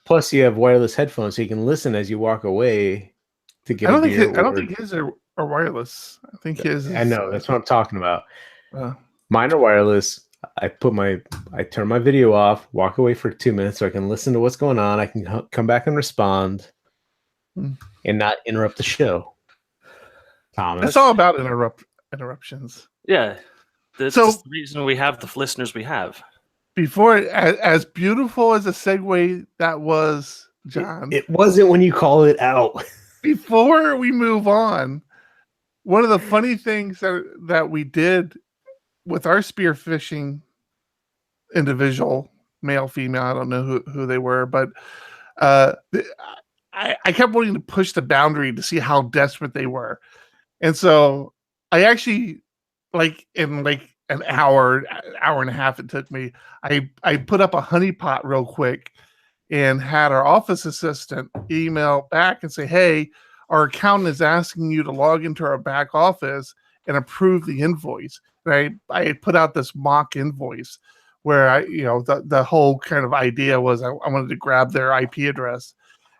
Plus, you have wireless headphones so you can listen as you walk away to get I don't a beer. think his are wireless. I think his. I know, that's what I'm talking about. Uh, Mine are wireless. I turn my video off, walk away for 2 minutes so I can listen to what's going on. I can come back and respond and not interrupt the show. Thomas. it's all about interruptions. Yeah. That's So- just the reason we have the listeners we have. Before, as beautiful as a segue that was, John. It wasn't when you call it out. Before we move on, one of the funny things that we did with our spearfishing individual, male, female, I don't know who they were, but I kept wanting to push the boundary to see how desperate they were. And so I actually, in an hour and a half it took me, I put up a honeypot real quick and had our office assistant email back and say, hey, our accountant is asking you to log into our back office and approve the invoice. And I had put out this mock invoice where the whole kind of idea was I wanted to grab their IP address,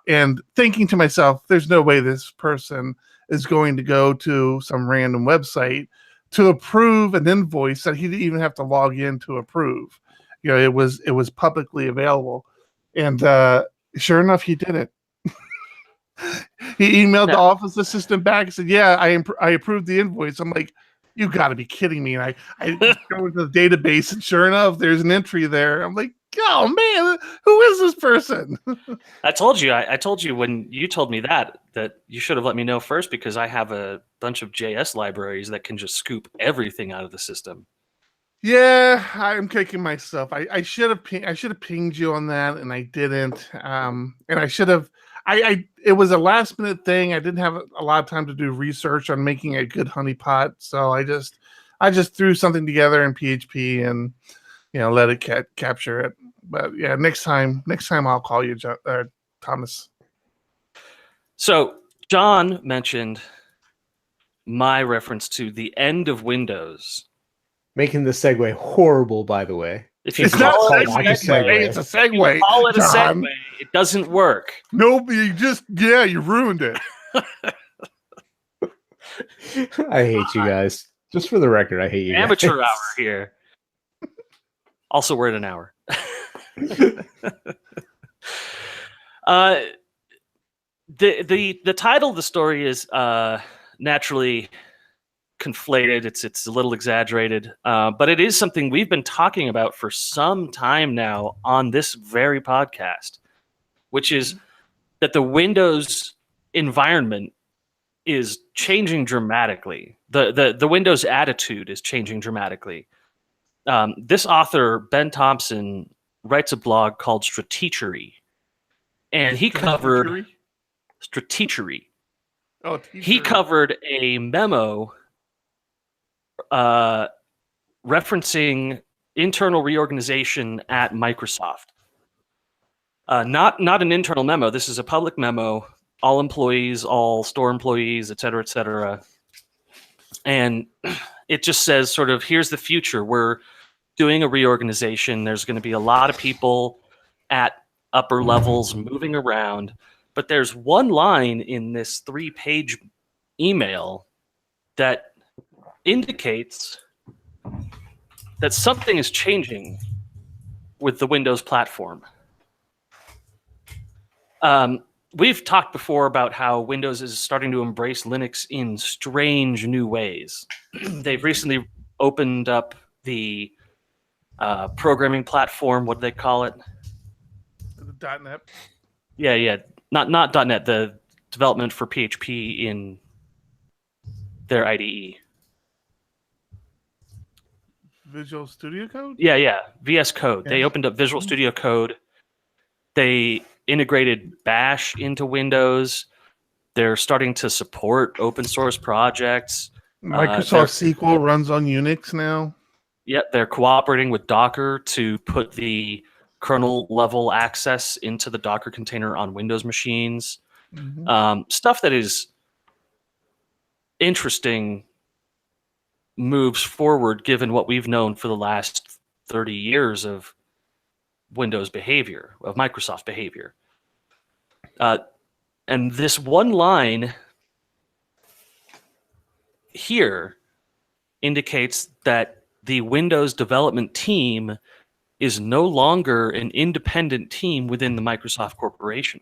and thinking to myself, there's no way this person is going to go to some random website to approve an invoice that he didn't even have to log in to approve. It was publicly available. And sure enough, he did it. He emailed the office assistant back and said, yeah, I approved the invoice. I'm like, you got to be kidding me. And I go into the database, and sure enough, there's an entry there. I'm like, oh, man, who is this person? I told you when you told me that you should have let me know first, because I have a bunch of JS libraries that can just scoop everything out of the system. Yeah, I'm kicking myself. I should have pinged you on that, and I didn't. And I should have. It was a last minute thing. I didn't have a lot of time to do research on making a good honeypot, so I just threw something together in PHP and let it capture it. But yeah, next time I'll call you, Thomas. So John mentioned my reference to the end of Windows. Making the segue horrible, by the way. If you It's not call a it segue. It's a segue. call it a John. segue, it doesn't work. Nope, you ruined it. I hate you guys. Just for the record, I hate you Amateur guys. hour here. Also, we're at an hour. The title of the story is naturally conflated. It's a little exaggerated, but it is something we've been talking about for some time now on this very podcast, which is that the Windows environment is changing dramatically. The Windows attitude is changing dramatically. This author, Ben Thompson, writes a blog called Stratechery, and he covered Stratechery. Oh, He covered a memo referencing internal reorganization at Microsoft. Not an internal memo. This is a public memo. All employees, all store employees, et cetera, and it just says sort of, here's the future. We're doing a reorganization. There's going to be a lot of people at upper levels moving around, but there's one line in this 3-page email that indicates that something is changing with the Windows platform. we've talked before about how Windows is starting to embrace Linux in strange new ways. They've recently opened up the programming platform. What do they call it? The .NET. Yeah. Not .NET. The development for PHP in their IDE. Visual Studio Code. Yeah. VS Code. Yeah. They opened up Visual Studio Code. They integrated Bash into Windows. They're starting to support open source projects. Microsoft SQL runs on Unix now. Yep, they're cooperating with Docker to put the kernel level access into the Docker container on Windows machines. Stuff that is interesting moves forward given what we've known for the last 30 years of Windows behavior, of Microsoft behavior. And this one line here indicates that the Windows development team is no longer an independent team within the Microsoft Corporation.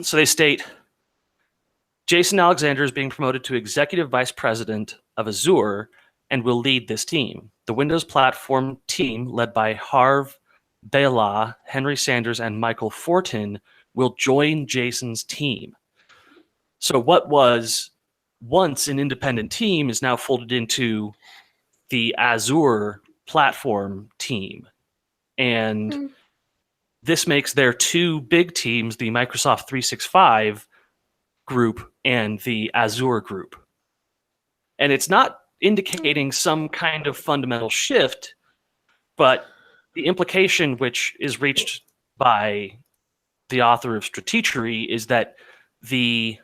So they state, Jason Alexander is being promoted to Executive Vice President of Azure and will lead this team. The Windows platform team, led by Harv Bela, Henry Sanders, and Michael Fortin, will join Jason's team. So what was once an independent team is now folded into the Azure platform team. And this makes their two big teams, the Microsoft 365 group and the Azure group. And it's not indicating some kind of fundamental shift, but the implication which is reached by the author of Stratechery is that the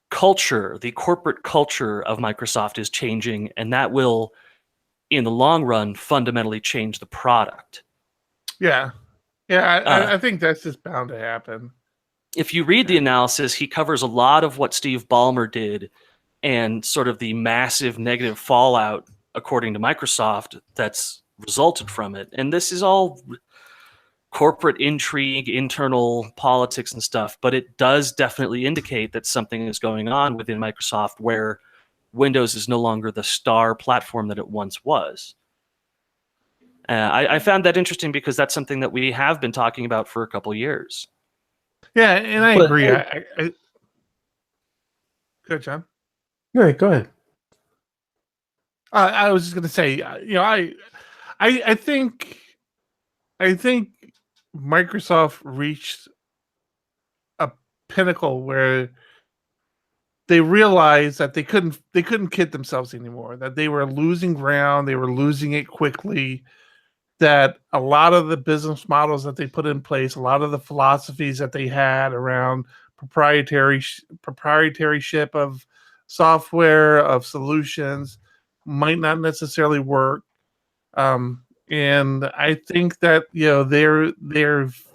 culture, the corporate culture of Microsoft is changing, and that will, in the long run, fundamentally change the product. Yeah. I think that's just bound to happen. If you read the analysis, he covers a lot of what Steve Ballmer did and sort of the massive negative fallout, according to Microsoft, that's resulted from it. And this is all corporate intrigue, internal politics and stuff, but it does definitely indicate that something is going on within Microsoft where Windows is no longer the star platform that it once was. I found that interesting because that's something that we have been talking about for a couple of years. Yeah, and I agree. Good, John. No, go ahead. I was just going to say, I think Microsoft reached a pinnacle where they realized that they couldn't kid themselves anymore, that they were losing ground, they were losing it quickly, that a lot of the business models that they put in place, a lot of the philosophies that they had around proprietorship of software, of solutions, might not necessarily work. And I think that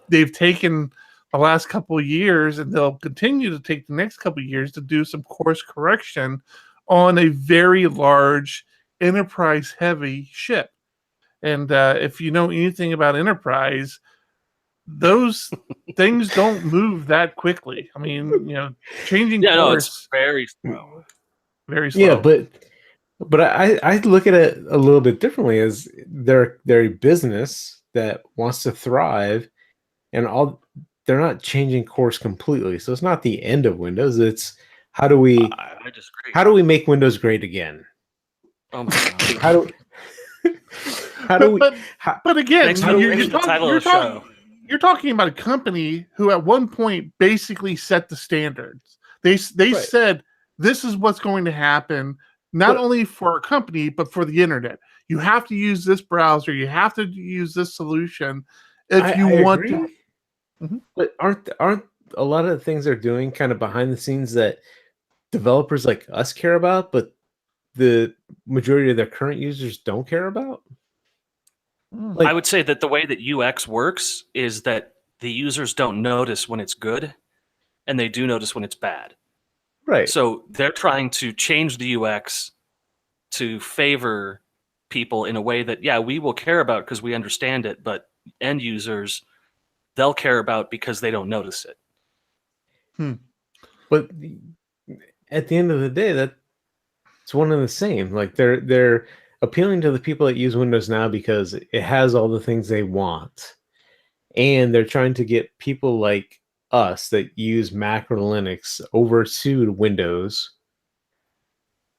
they've taken the last couple of years, and they'll continue to take the next couple of years to do some course correction on a very large enterprise-heavy ship. And if you know anything about enterprise, those things don't move that quickly. I mean, changing course. No, it's very slow. Very slow. Yeah, but I look at it a little bit differently as they're a business that wants to thrive, and they're not changing course completely. So it's not the end of Windows. It's how do we make Windows great again? Oh my god. But again, you're talking about a company who at one point basically set the standards. They said this is what's going to happen, not only for our company but for the internet. You have to use this browser. You have to use this solution if you want to. Mm-hmm. But aren't a lot of the things they're doing kind of behind the scenes that developers like us care about, but the majority of their current users don't care about? I would say that the way that UX works is that the users don't notice when it's good, and they do notice when it's bad. Right. So they're trying to change the UX to favor people in a way that, we will care about because we understand it, but end users, they'll care about because they don't notice it. But at the end of the day, it's one and the same. Like they're appealing to the people that use Windows now because it has all the things they want, and they're trying to get people like us that use Mac or Linux over to Windows.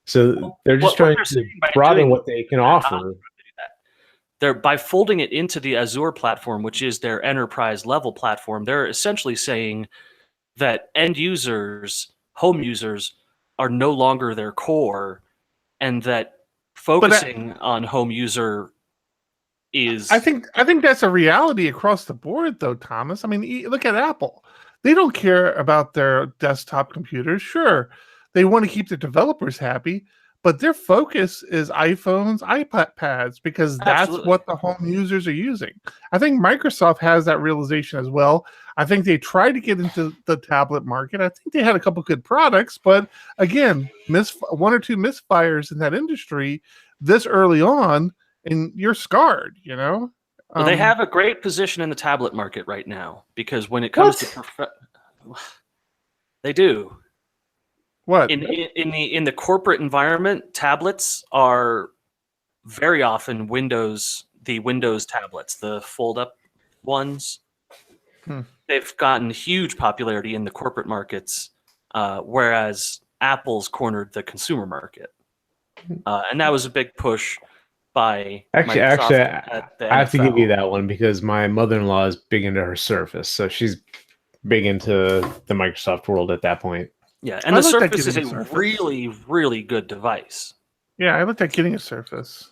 So they're just What trying they're to saying by broaden doing what they can offer. they're by folding it into the Azure platform, which is their enterprise level platform. They're essentially saying that end users, home users, are no longer their core, and that focusing on home user is. I think that's a reality across the board, though, Thomas. I mean, look at Apple. They don't care about their desktop computers. Sure, they want to keep their developers happy, but their focus is iPhones, iPads, because that's Absolutely. what the home users are using. I think Microsoft has that realization as well. I think they tried to get into the tablet market. I think they had a couple good products, but again, one or two misfires in that industry this early on, and you're scarred, you know? Well, they have a great position in the tablet market right now because when it comes to they do. What? In the corporate environment, tablets are very often the Windows tablets, the fold up ones. They've gotten huge popularity in the corporate markets, whereas Apple's cornered the consumer market, and that was a big push by Actually, Microsoft I have to give you that one because my mother-in-law is big into her Surface, so she's big into the Microsoft world at that point. Yeah, and the Surface is a really, really good device. Yeah, I looked at getting a Surface,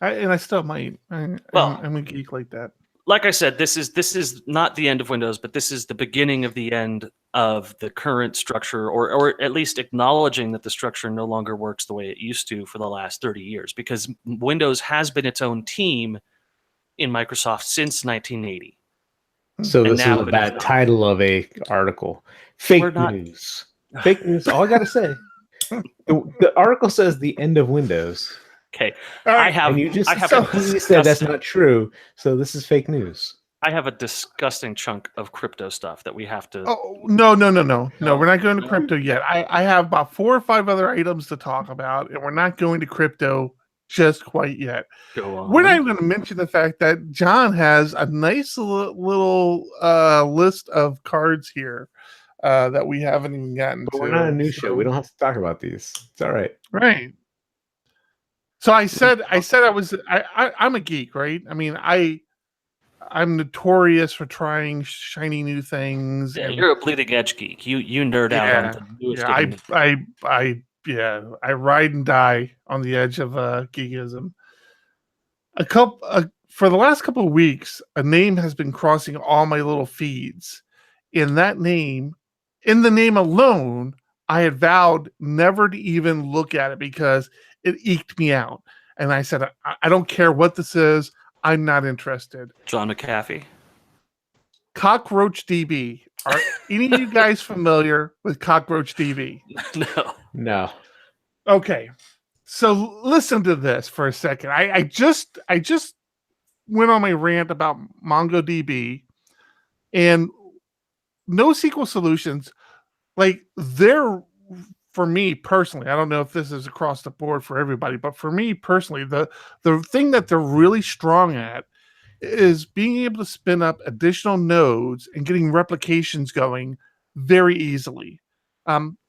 and I still might. I'm a geek like that. Like I said, this is not the end of Windows, but this is the beginning of the end of the current structure, or at least acknowledging that the structure no longer works the way it used to for the last 30 years, because Windows has been its own team in Microsoft since 1980. So this is a bad title of a article. Fake news. Fake news. All I got to say. The article says the end of Windows. Okay, right. You said that's not true. So this is fake news. I have a disgusting chunk of crypto stuff that we have to. Oh no! We're not going to crypto yet. I have about 4 or 5 other items to talk about, and we're not going to crypto just quite yet. Go on. We're not even going to mention the fact that John has a nice little list of cards here that we haven't even gotten to. We're not a news show. We don't have to talk about these. It's all right. Right. So I'm a geek, right? I mean, I'm notorious for trying shiny new things. Yeah, you're a bleeding edge geek. You nerd out on the newest. I ride and die on the edge of geekism. For the last couple of weeks, a name has been crossing all my little feeds. In the name alone, I had vowed never to even look at it because it eked me out. And I said, I don't care what this is. I'm not interested. John McAfee. Cockroach DB. Are any of you guys familiar with Cockroach DB? No. Okay. So listen to this for a second. I just went on my rant about MongoDB and NoSQL Solutions. Like, they're, for me personally, I don't know if this is across the board for everybody, but for me personally, the thing that they're really strong at is being able to spin up additional nodes and getting replications going very easily.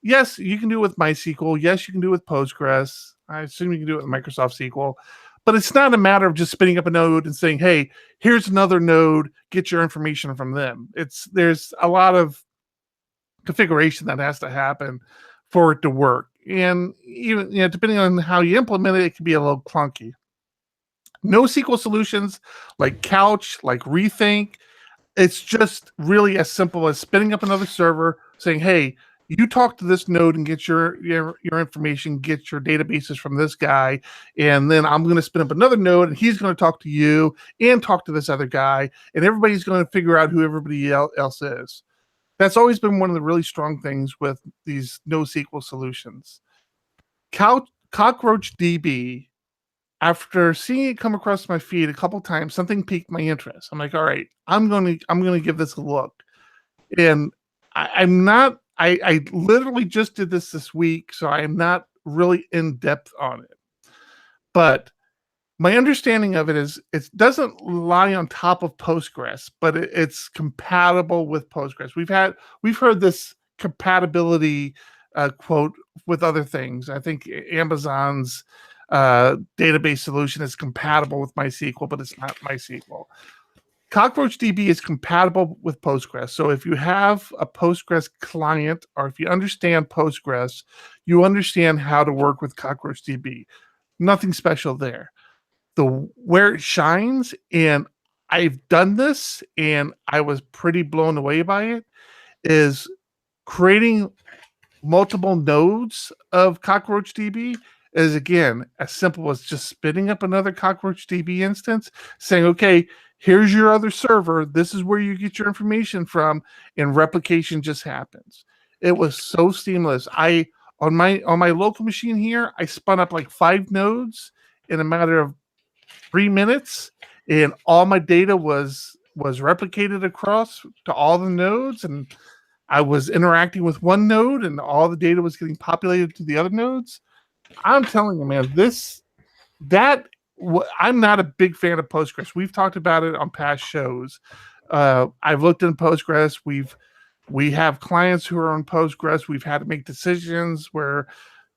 Yes, you can do it with MySQL. Yes, you can do it with Postgres. I assume you can do it with Microsoft SQL. But it's not a matter of just spinning up a node and saying, hey, here's another node, get your information from them. There's a lot of configuration that has to happen for it to work. And even depending on how you implement it, it can be a little clunky. NoSQL solutions like Couch, like Rethink, it's just really as simple as spinning up another server, saying, hey, you talk to this node and get your information, get your databases from this guy, and then I'm going to spin up another node, and he's going to talk to you and talk to this other guy, and everybody's going to figure out who everybody else is. That's always been one of the really strong things with these NoSQL solutions. Cockroach DB, after seeing it come across my feed a couple times, something piqued my interest. I'm like, all right, I'm going to give this a look. And I'm not. I literally just did this week, so I am not really in depth on it. But my understanding of it is it doesn't lie on top of Postgres, but it's compatible with Postgres. We've heard this compatibility quote with other things. I think Amazon's database solution is compatible with MySQL, but it's not MySQL. CockroachDB is compatible with Postgres. So if you have a Postgres client or if you understand Postgres, you understand how to work with CockroachDB. Nothing special there. Where it shines, and I've done this and I was pretty blown away by it, is creating multiple nodes of CockroachDB is, again, as simple as just spinning up another CockroachDB instance, saying, okay, here's your other server. This is where you get your information from, and replication just happens. It was so seamless. On my local machine here, I spun up like 5 nodes in a matter of 3 minutes, and all my data was replicated across to all the nodes, and I was interacting with one node, and all the data was getting populated to the other nodes. I'm telling you, man, I'm not a big fan of Postgres. We've talked about it on past shows. I've looked in Postgres. We have clients who are on Postgres. We've had to make decisions where,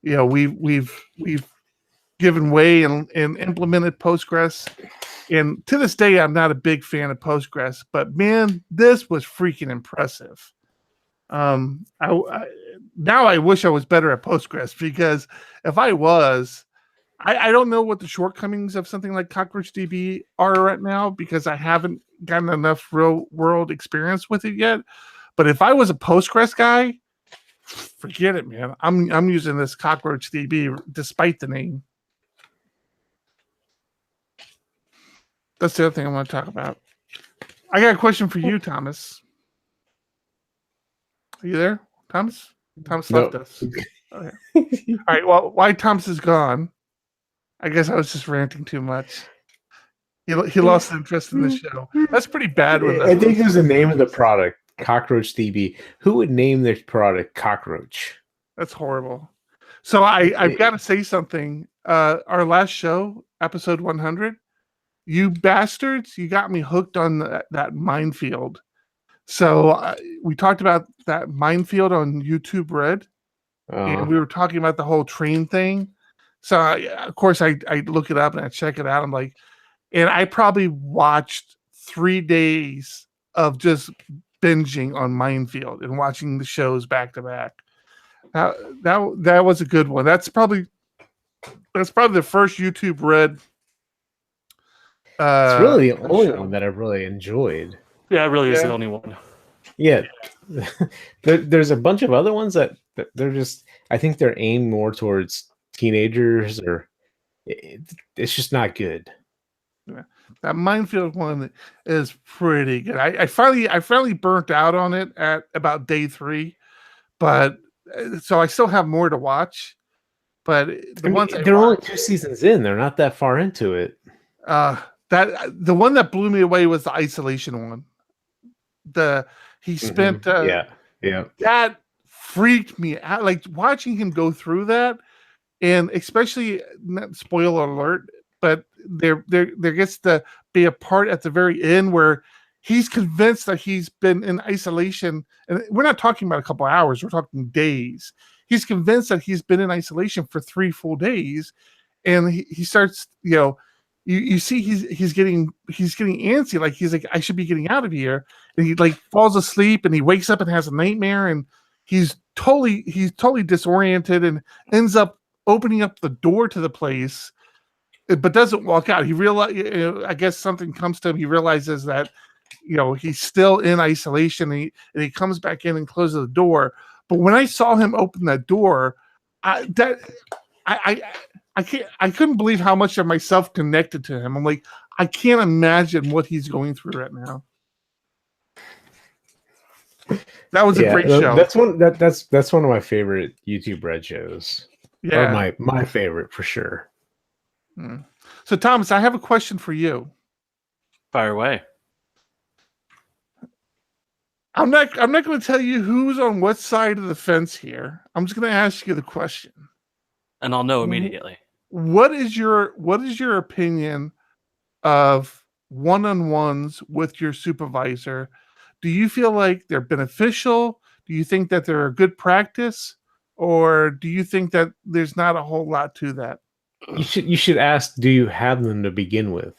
we've given way and implemented Postgres. And to this day, I'm not a big fan of Postgres. But man, this was freaking impressive. Now I wish I was better at Postgres, because if I was, I don't know what the shortcomings of something like CockroachDB are right now, because I haven't gotten enough real world experience with it yet. But if I was a Postgres guy, forget it, man. I'm using this CockroachDB despite the name. That's the other thing I want to talk about. I got a question for you, Thomas. Are you there, Thomas? Thomas left us. Okay. All right. Well, why Thomas is gone? I guess I was just ranting too much. He lost interest in the show. That's pretty bad. I think there's the name of the product, CockroachDB. Who would name their product Cockroach? That's horrible. So I've got to say something. Our last show, episode 100, you bastards, you got me hooked on that minefield. So we talked about that minefield on YouTube Red, and we were talking about the whole train thing. So of course I look it up and I check it out. I'm like, and I probably watched 3 days of just binging on Minefield and watching the shows back to back. That was a good one. That's probably the first YouTube Red. It's really the only one that I've really enjoyed. Yeah, it really is the only one. Yeah. There's a bunch of other ones that they're just, I think they're aimed more towards teenagers, or it's just not good. Yeah. That Minefield one is pretty good. I finally burnt out on it at about day 3, but so I still have more to watch. But they're only 2 seasons in. They're not that far into it. That the one that blew me away was the isolation one. He spent that freaked me out. Like watching him go through that, and especially, not spoiler alert, but there gets to be a part at the very end where he's convinced that he's been in isolation, and we're not talking about a couple hours, we're talking days. He's convinced that he's been in isolation for 3 full days, and he starts, you see he's getting antsy, like he's like, I should be getting out of here, and he like falls asleep and he wakes up and has a nightmare, and he's totally disoriented and ends up opening up the door to the place, but doesn't walk out. He I guess something comes to him. He realizes that he's still in isolation, and he comes back in and closes the door. But when I saw him open that door, I couldn't believe how much of myself connected to him. I'm like, I can't imagine what he's going through right now. That was a great show. That's one of my favorite YouTube Red shows. Yeah, or my favorite for sure. So Thomas, I have a question for you. Fire away. I'm not going to tell you who's on what side of the fence here. I'm just going to ask you the question. And I'll know immediately. What is your opinion of one-on-ones with your supervisor? Do you feel like they're beneficial? Do you think that they're a good practice? Or do you think that there's not a whole lot to that? You should ask, do you have them to begin with?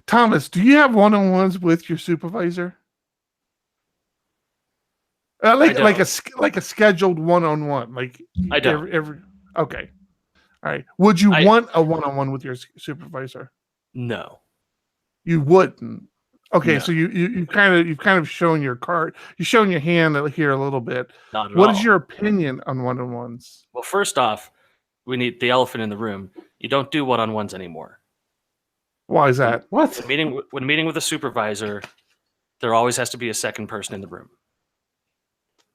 Thomas, do you have one-on-ones with your supervisor? Like a scheduled one-on-one, like I don't. every okay, all right. Would you want a one-on-one with your supervisor? No, you wouldn't. Okay, No. so you've kind of shown your card. You've shown your hand here a little bit. not at What all. is your opinion on one-on-ones? Well, first off, we need the elephant in the room. You don't do one-on-ones anymore. Why is that? What? When meeting with a supervisor, there always has to be a second person in the room.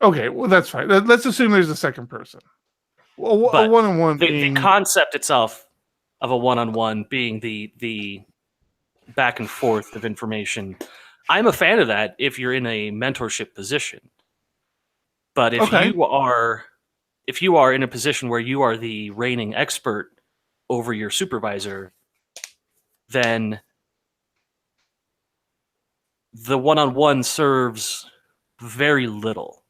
Okay, well that's fine. Let's assume there's a second person. Well, a But one-on-one The being concept itself of a one-on-one being the back and forth of information, I'm a fan of that if you're in a mentorship position. But if Okay. you are in a position where you are the reigning expert over your supervisor, then the one-on-one serves very little.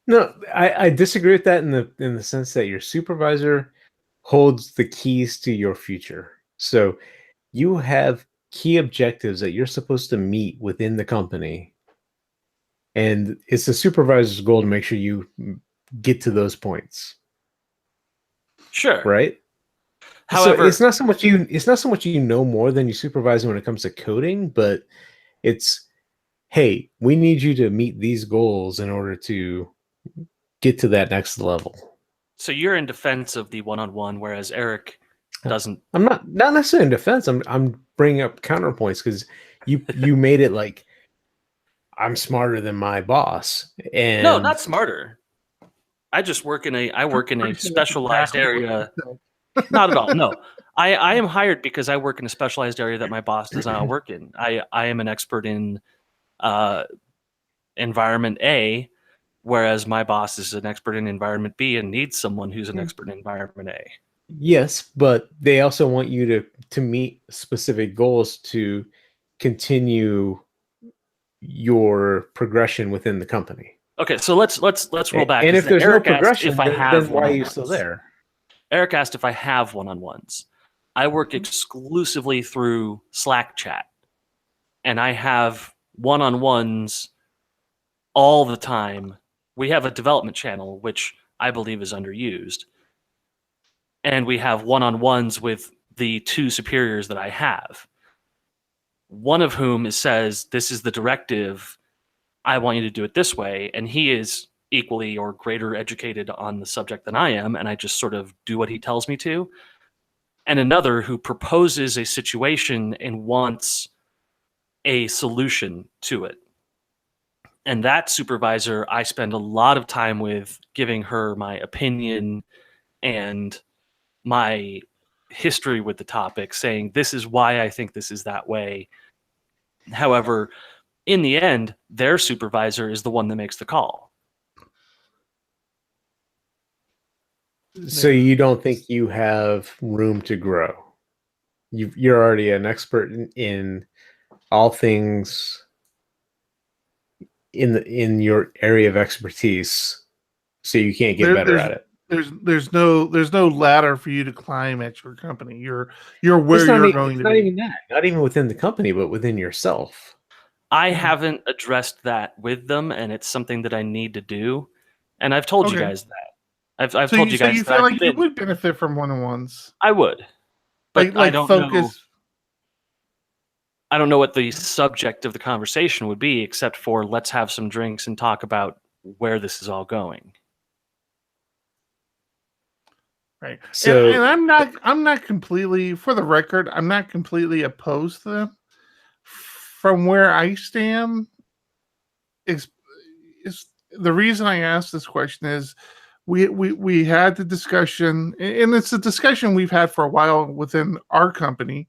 No, I disagree with that in the sense that your supervisor holds the keys to your future. So you have key objectives that you're supposed to meet within the company. And it's the supervisor's goal to make sure you get to those points. Sure. Right? However, so it's not so much you know more than you supervisor when it comes to coding, but it's, hey, we need you to meet these goals in order to get to that next level. so you're in defense of the one-on-one, whereas Eric doesn't. I'm not necessarily in defense. I'm bringing up counterpoints because you made it like I'm smarter than my boss. And No, not smarter. I just work in a specialized area. Not at all. No, I am hired because I work in a specialized area that my boss does not work in. I am an expert in environment A, whereas my boss is an expert in environment B and needs someone who's an expert in environment A. yes, but they also want you to meet specific goals to continue your progression within the company. Okay, so let's roll back. And if there's Eric no asked progression, if I then have why are you one-on-ones. still there? Eric asked if I have one-on-ones. I work exclusively through Slack chat, and I have one-on-ones all the time. We have a development channel, which I believe is underused, and we have one-on-ones with the two superiors that I have, one of whom says, this is the directive, I want you to do it this way, and he is equally or greater educated on the subject than I am, and I just sort of do what he tells me to. And another who proposes a situation and wants a solution to it. And that supervisor, I spend a lot of time with, giving her my opinion and my history with the topic, saying this is why I think this is that way. However, in the end, their supervisor is the one that makes the call. So you don't think you have room to grow? You're already an expert in all things in your area of expertise, so you can't get better at it. There's no ladder for you to climb at your company. You're where It's not you're even- going it's to not be. even that. Not even within the company, but within yourself. I haven't addressed that with them, and it's something that I need to do. And I've told you Okay. guys that. I've So told you so guys you that feel I've like you been- would benefit from one-on-ones, I would, but I don't know. focus. I don't know what the subject of the conversation would be, except for let's have some drinks and talk about where this is all going. Right. So- and I'm not completely, for the record, I'm not completely opposed to them. From where I stand, is the reason I asked this question is we had the discussion, and it's a discussion we've had for a while within our company,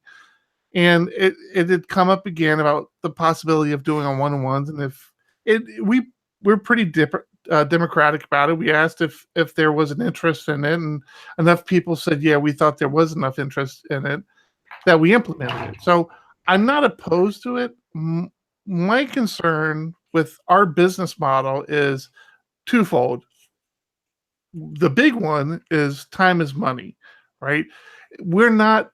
and it had come up again about the possibility of doing on one-on-ones, and we're pretty democratic about it. We asked if there was an interest in it, and enough people said, yeah, we thought there was enough interest in it that we implemented it. So I'm not opposed to it. My concern with our business model is twofold. The big one is time is money, right? We're not,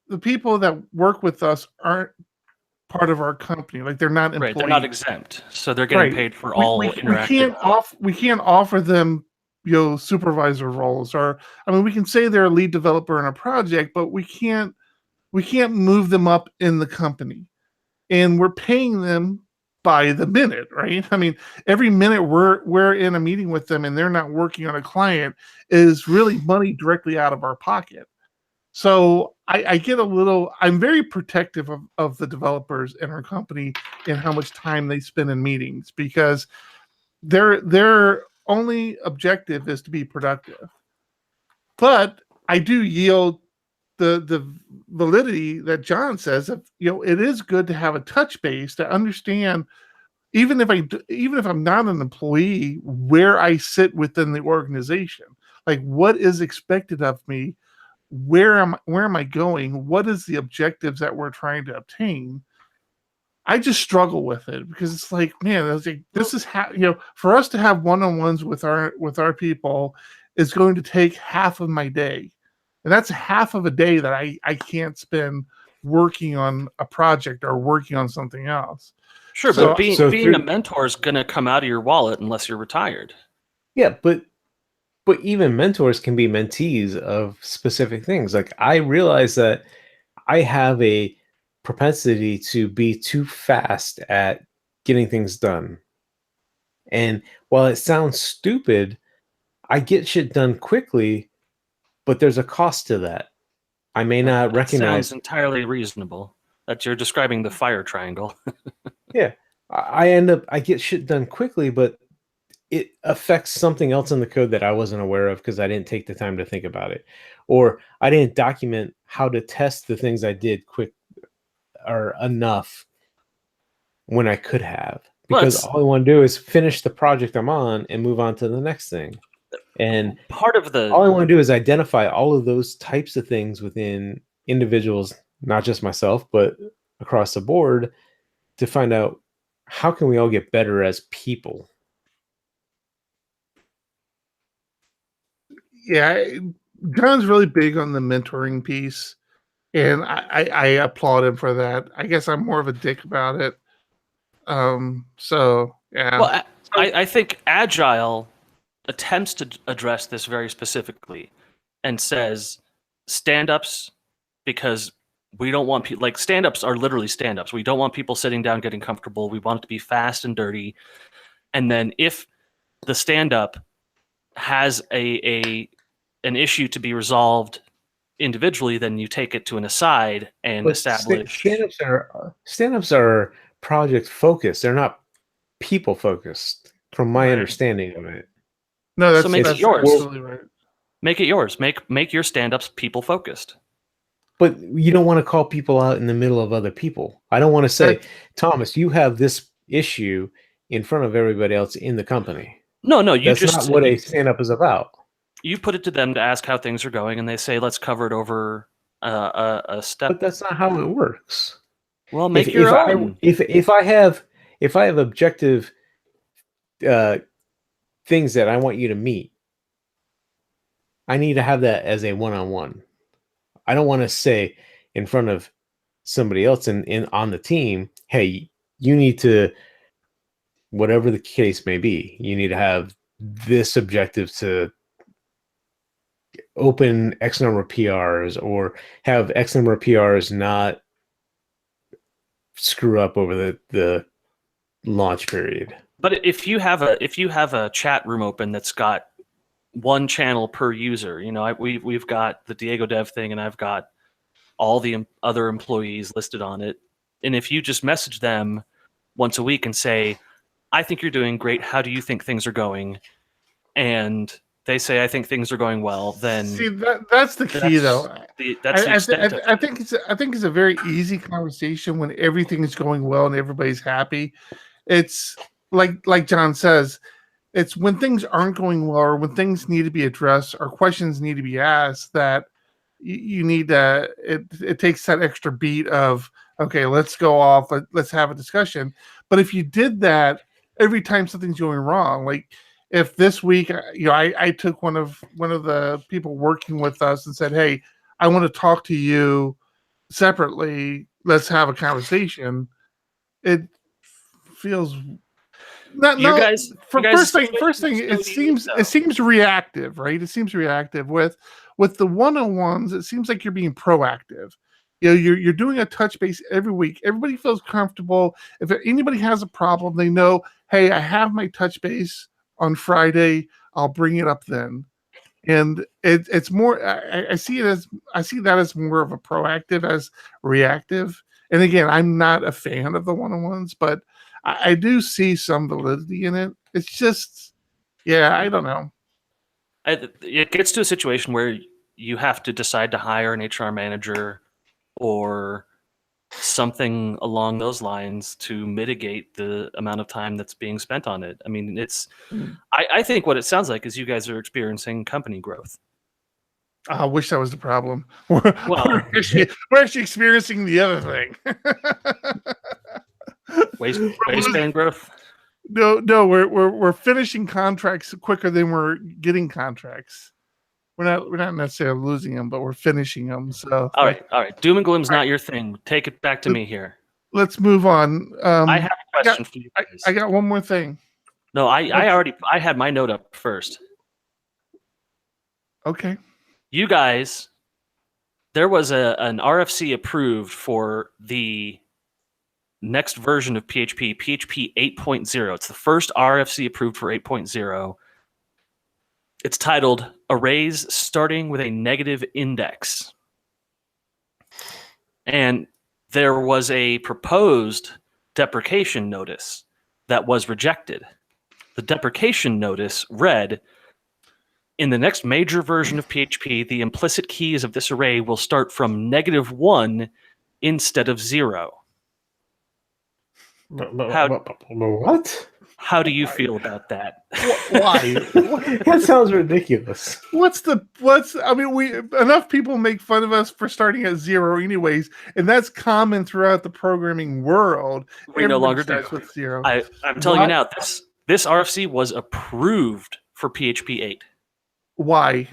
the people that work with us aren't part of our company. Like they're not employees. Right, they're not exempt, so they're getting paid for all interactive. We can't offer them, supervisor roles, or I mean, we can say they're a lead developer in a project, but we can't move them up in the company, and we're paying them by the minute, right? I mean, every minute we're in a meeting with them and they're not working on a client is really money directly out of our pocket. So I get I'm very protective of the developers in our company and how much time they spend in meetings, because their only objective is to be productive. But I do yield the validity that John says that, it is good to have a touch base to understand, even if I'm not an employee, where I sit within the organization, like what is expected of me, where am I going, what is the objectives that we're trying to obtain. I just struggle with it because it's like, man, I was like, this is how, for us to have one-on-ones with our people is going to take half of my day. And that's half of a day that I can't spend working on a project or working on something else. Sure, but being a mentor is going to come out of your wallet unless you're retired. Yeah, but even mentors can be mentees of specific things. Like I realize that I have a propensity to be too fast at getting things done. And while it sounds stupid, I get shit done quickly, but there's a cost to that. I may not recognize. Sounds entirely reasonable. That you're describing the fire triangle. Yeah, I get shit done quickly, but it affects something else in the code that I wasn't aware of because I didn't take the time to think about it, or I didn't document how to test the things I did quick or enough when I could have. Because all I want to do is finish the project I'm on and move on to the next thing. And all I want to do is identify all of those types of things within individuals, not just myself, but across the board, to find out how can we all get better as people. Yeah, John's really big on the mentoring piece, and I applaud him for that. I guess I'm more of a dick about it. So yeah. Well, I think Agile attempts to address this very specifically and says stand-ups, because we don't want people, like, stand-ups are literally stand-ups. We don't want people sitting down getting comfortable. We want it to be fast and dirty. And then if the stand-up has an issue to be resolved individually, then you take it to an aside and establish. Stand-ups are project focused. They're not people focused, from my understanding of it. No, that's, so make that's it yours. absolutely right. Make it yours. Make your stand-ups people focused. But you don't want to call people out in the middle of other people. I don't want to say, Thomas, you have this issue in front of everybody else in the company. No, that's not what a stand-up is about. You put it to them to ask how things are going, and they say, let's cover it over a step. But that's not how it works. Well, make your own. If I have objective things that I want you to meet, I need to have that as a one-on-one. I don't want to say in front of somebody else on the team, hey, you need to, whatever the case may be, you need to have this objective to open X number of PRs, or have X number of PRs not screw up over the launch period. But if you have a chat room open that's got one channel per user, we've got the Diego Dev thing, and I've got all the other employees listed on it. And if you just message them once a week and say, I think you're doing great, how do you think things are going? And they say, I think things are going well, then see that's the key, though. I think it's a very easy conversation when everything is going well and everybody's happy. it's like John says, it's when things aren't going well or when things need to be addressed or questions need to be asked that you need to. It takes that extra beat of okay, let's go off, let's have a discussion. But if you did that every time something's going wrong, like if this week, I took one of the people working with us and said, hey, I want to talk to you separately. Let's have a conversation. It feels not You no guys, for you guys' first thing situation is so unique, it seems reactive, right? It seems reactive with the one-on-ones. It seems like you're being proactive. You're doing a touch base every week. Everybody feels comfortable. If anybody has a problem, they know, hey, I have my touch base on Friday. I'll bring it up then. And it's more. I see that as more of a proactive as reactive. And again, I'm not a fan of the one-on-ones, but I do see some validity in it. It's just, yeah, I don't know. It gets to a situation where you have to decide to hire an HR manager or something along those lines to mitigate the amount of time that's being spent on it. I mean, I think what it sounds like is you guys are experiencing company growth. I wish that was the problem. Well- We're actually experiencing the other thing. Waistband growth. No, we're finishing contracts quicker than we're getting contracts. We're not necessarily losing them, but we're finishing them. So All right. Doom and gloom's not your thing. Take it back to me here. let's move on. I have a question for you guys. I got one more thing. No, I had my note up first. Okay. You guys, there was an RFC approved for the next version of PHP, PHP 8.0. It's the first RFC approved for 8.0. It's titled Arrays Starting with a Negative Index. And there was a proposed deprecation notice that was rejected. The deprecation notice read, in the next major version of PHP, the implicit keys of this array will start from -1 instead of 0. What? How do you feel about that? Why? That sounds ridiculous. I mean, enough people make fun of us for starting at 0 anyways, and that's common throughout the programming world. We no Everybody longer starts do. with 0. I'm telling What? you now, this RFC was approved for PHP 8. Why?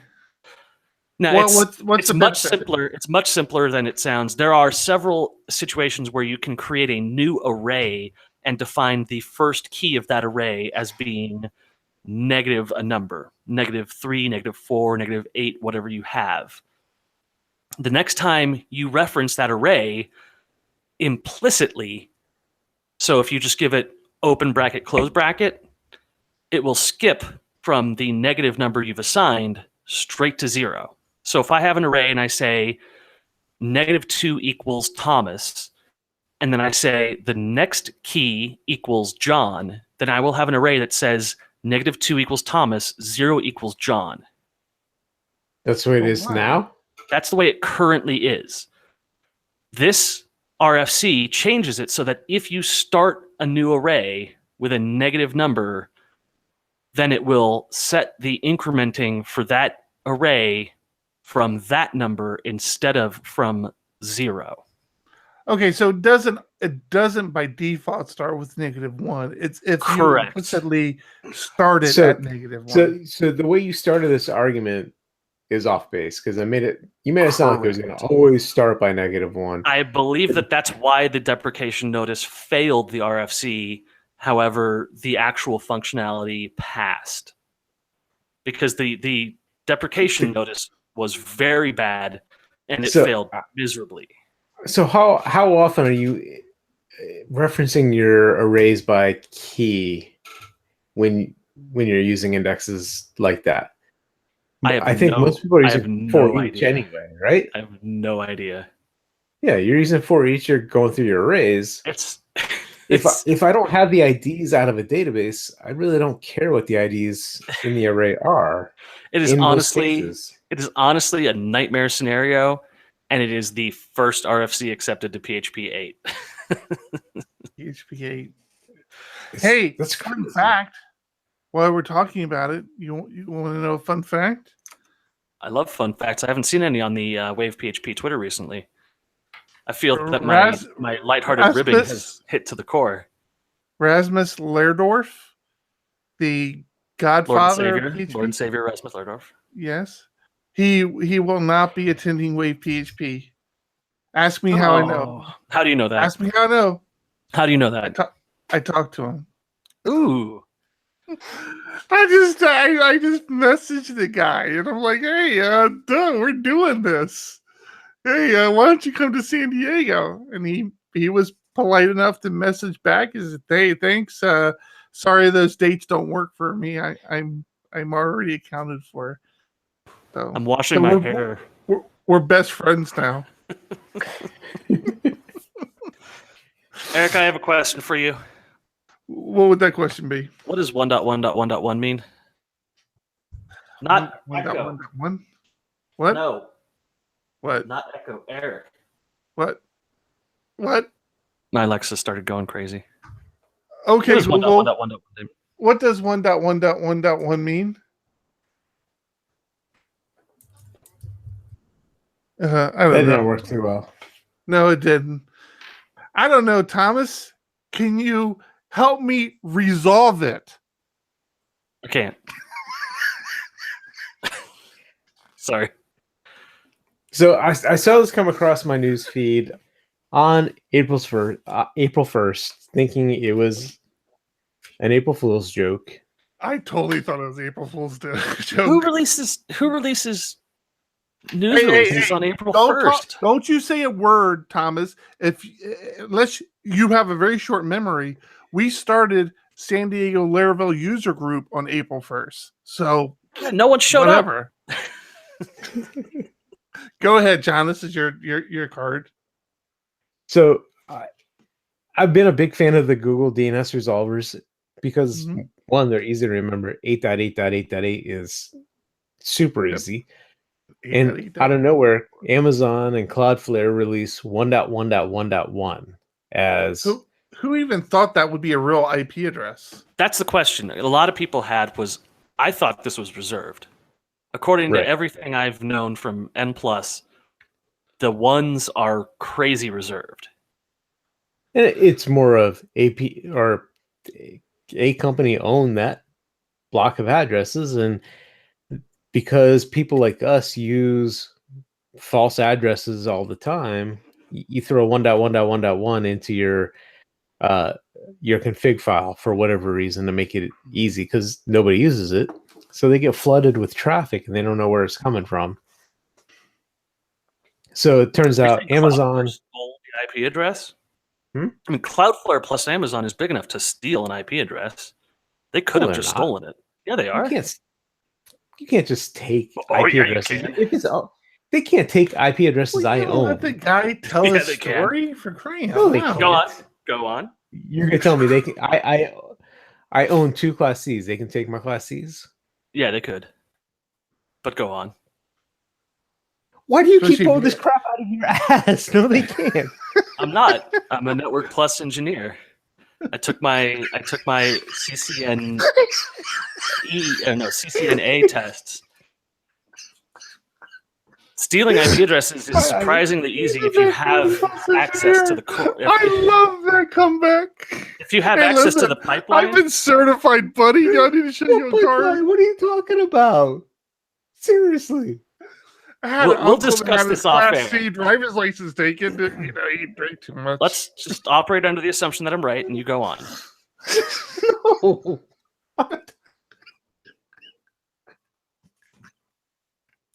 Now, What's it's the much benefit? simpler. It's much simpler than it sounds. There are several situations where you can create a new array and define the first key of that array as being negative a number, -3, -4, -8, whatever you have. The next time you reference that array implicitly, so if you just give it open bracket, close bracket, it will skip from the negative number you've assigned straight to 0. So if I have an array and I say -2 equals Thomas, and then I say the next key equals John, then I will have an array that says -2 equals Thomas, 0 equals John. That's the way it is wow. now? That's the way it currently is. This RFC changes it so that if you start a new array with a negative number, then it will set the incrementing for that array from that number instead of from 0. Okay, so it doesn't by default start with -1. It's if Correct. you implicitly started So- at -1. So the way you started this argument is off base because you made it sound like it was going to always start by -1. I believe that that's why the deprecation notice failed the RFC. However, the actual functionality passed because the deprecation notice was very bad and it So- failed miserably. So how often are you referencing your arrays by key when you're using indexes like that? I think most people are using for each anyway, right? I have no idea. Yeah, you're using for each. You're going through your arrays. It's If I don't have the IDs out of a database, I really don't care what the IDs in the array are. it is in most honestly cases. it is honestly a nightmare scenario, and it is the first RFC accepted to PHP 8. PHP 8. Hey, that's fun crazy. fact. While we're talking about it, you want to know a fun fact? I love fun facts. I haven't seen any on the Wave PHP Twitter recently. I feel that Ras- my lighthearted ribbing has hit to the core. Rasmus Lerdorf, the godfather of PHP. Lord and Savior Rasmus Lerdorf. Yes. He will not be attending Wave PHP. Ask me how I know. How do you know that? Ask me how I know. How do you know that? I talked to him. Ooh. I just messaged the guy and I'm like, hey, duh, we're doing this. Hey, why don't you come to San Diego? And he was polite enough to message back. He said, hey, thanks. Sorry, those dates don't work for me. I'm already accounted for. So I'm washing my hair. We're best friends now. Eric, I have a question for you. What would that question be? What does 1.1.1.1 mean? Not 1.1.1? What? No. What? Not echo. Eric. What? My Alexa started going crazy. Okay, what Google. 1.1.1.1 mean? What does 1.1.1.1 mean? I don't know. That didn't work too well. No, it didn't. I don't know, Thomas. Can you help me resolve it? I can't. Sorry. So I saw this come across my news feed on April 1st, thinking it was an April Fool's joke. I totally thought it was April Fool's joke. Who releases news releases on April 1st? Don't you say a word, Thomas. Unless you have a very short memory, we started San Diego Laravel user group on April 1st. So no one showed up. Go ahead, John. This is your card. So I've been a big fan of the Google DNS resolvers because one, they're easy to remember. 8.8.8.8 is super easy. And out of nowhere, Amazon and Cloudflare release 1.1.1.1 as who even thought that would be a real IP address? That's the question. A lot of people I thought this was reserved. According to everything I've known from N+, the ones are crazy reserved. And it's more of AP or a company own that block of addresses, and because people like us use false addresses all the time, you throw 1.1.1.1 into your config file for whatever reason to make it easy because nobody uses it. So they get flooded with traffic and they don't know where it's coming from. So it turns out Amazon stole the IP address. I mean, Cloudflare plus Amazon is big enough to steal an IP address. They could have just stolen it. Yeah, they are. You can't just take IP addresses. They can't take IP addresses I own. Let the guy tell his story for crying out loud. Go on. You're gonna tell me they can? I own 2 Class Cs. They can take my Class Cs. Yeah, they could. But go on. Why do you keep all this crap out of your ass? No, they can't. I'm not. I'm a Network Plus engineer. I took my CCNA tests. Stealing IP addresses is surprisingly easy if you have access to the core. I love that comeback. If you have access to the pipeline. I've been certified, buddy. I need to show you a card. What are you talking about? Seriously. We'll discuss this off air. C driver's license taken. He drank too much. Let's just operate under the assumption that I'm right, and you go on. No.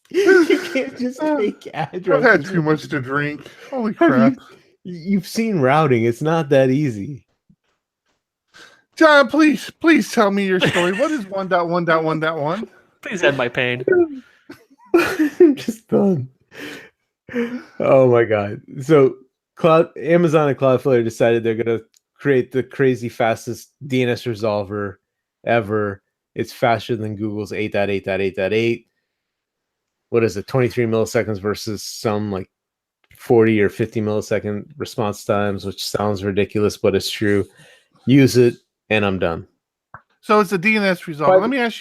You can't just take addresses. I've had too much to drink. Holy crap. You've seen routing. It's not that easy. John, please tell me your story. What is 1.1.1.1? Please end my pain. I'm just done. Oh my god. So Amazon and Cloudflare decided they're going to create the crazy fastest DNS resolver ever. It's faster than Google's 8.8.8.8. What is it? 23 milliseconds versus some like 40 or 50 millisecond response times, which sounds ridiculous, but it's true. Use it. and I'm done. So it's a DNS result. But- Let me ask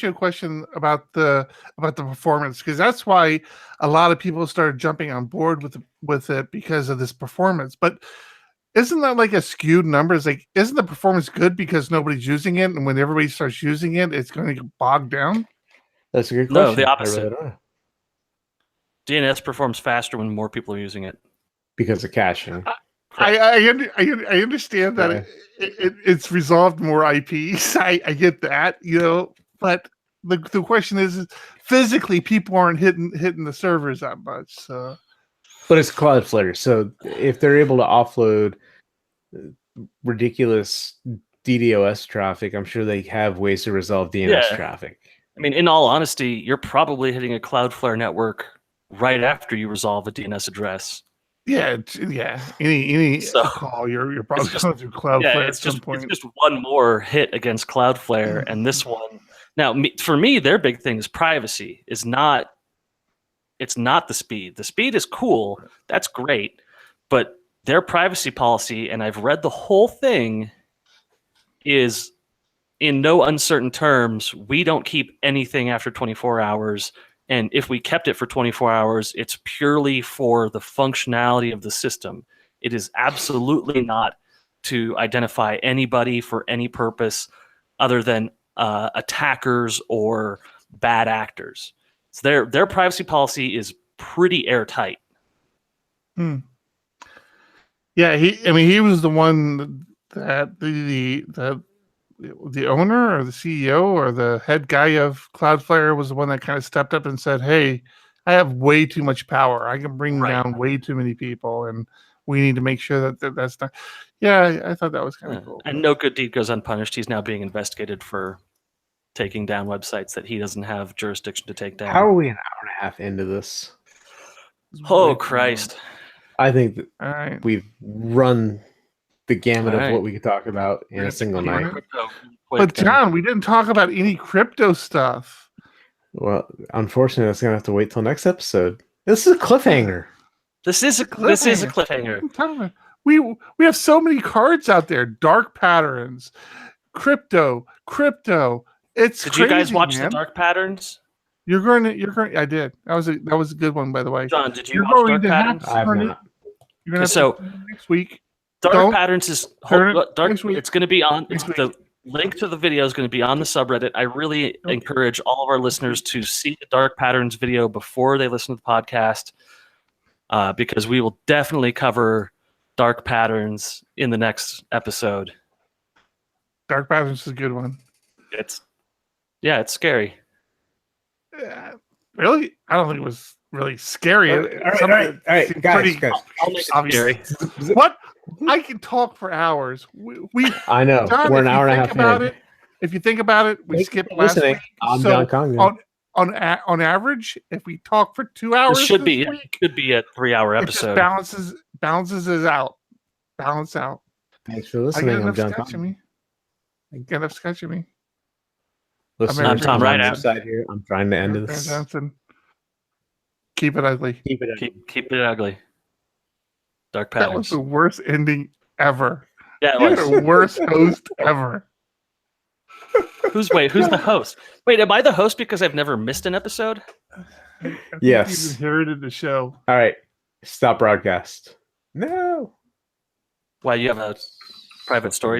you a question about the performance, because that's why a lot of people started jumping on board with it because of this performance. But isn't that like a skewed number? It's like, isn't the performance good because nobody's using it, and when everybody starts using it, it's going to get bogged down? That's a good No, question. the I opposite. really don't know. DNS performs faster when more people are using it. Because of caching. I understand that Okay. it's resolved more IPs. I get that, but the question is physically people aren't hitting the servers that much. So But it's Cloudflare, so if they're able to offload ridiculous DDoS traffic, I'm sure they have ways to resolve DNS Yeah. traffic. I mean, in all honesty, you're probably hitting a Cloudflare network right after you resolve a DNS address. yeah, any So, call you're probably just- going through Cloudflare Yeah, at it's some just point. it's just one more hit against Cloudflare, and this one. Now, for me, their big thing is privacy. It's not the speed. The speed is cool. That's great, but their privacy policy, and I've read the whole thing, is in no uncertain terms, we don't keep anything after 24 hours. And if we kept it for 24 hours, it's purely for the functionality of the system. It is absolutely not to identify anybody for any purpose other than attackers or bad actors. So their privacy policy is pretty airtight. Yeah, he was the one that the owner or the CEO or the head guy of Cloudflare was the one that kind of stepped up and said, "Hey, I have way too much power. I can bring Right. down way too many people, and we need to make sure that's not." Yeah, I thought that was kind of cool. And no good deed goes unpunished. He's now being investigated for taking down websites that he doesn't have jurisdiction to take down. How are we an hour and a half into this? Oh, Christ. I think that All right. we've run the gamut Alright. of what we could talk about in a single Yeah. night. But John, we didn't talk about any crypto stuff. Well, unfortunately, that's gonna have to wait till next episode. This is a cliffhanger. This is a cliffhanger. I'm telling you, we have so many cards out there. Dark patterns, crypto. It's Did crazy, you guys watch man. the Dark Patterns? You're going. I did. That was a good one, by the way. John, did you You're watch going Dark to have Patterns? to I have turn it. not. You're gonna have So- to turn it next week. Dark Don't Patterns is turn it Dark. next week. It's going to be on. Next The link to the video is going to be on the subreddit. I really Okay. encourage all of our listeners to see the Dark Patterns video before they listen to the podcast, because we will definitely cover Dark Patterns in the next episode. Dark patterns is a good one. It's scary. Really, I don't think it was really scary. Some of it seemed pretty guys. I'll make it obvious. scary. What? I can talk for hours. We I know. John, We're if an you hour and a think half about in. it, if you think about it, we Thank you skipped for last listening. week. I'm So John Congdon. on average, if we talk for 2 hours, This should this be week, a 3-hour it just episode. balances it out. Balance out. Thanks for I get listening. I'm enough John sketch in Congdon. me. I get enough sketch in me. Listeners, I'm Tom on Rideout. the other side here. I'm trying to end Aaron this. Johnson. Keep it ugly. Keep it. Keep it ugly. Dark That was Patterns. the worst ending ever. Yeah, You're it was. the worst host ever. Who's the host? Wait, am I the host because I've never missed an episode? I think Yes. You've inherited the show. All right. Stop broadcast. No. Why, you have a private story to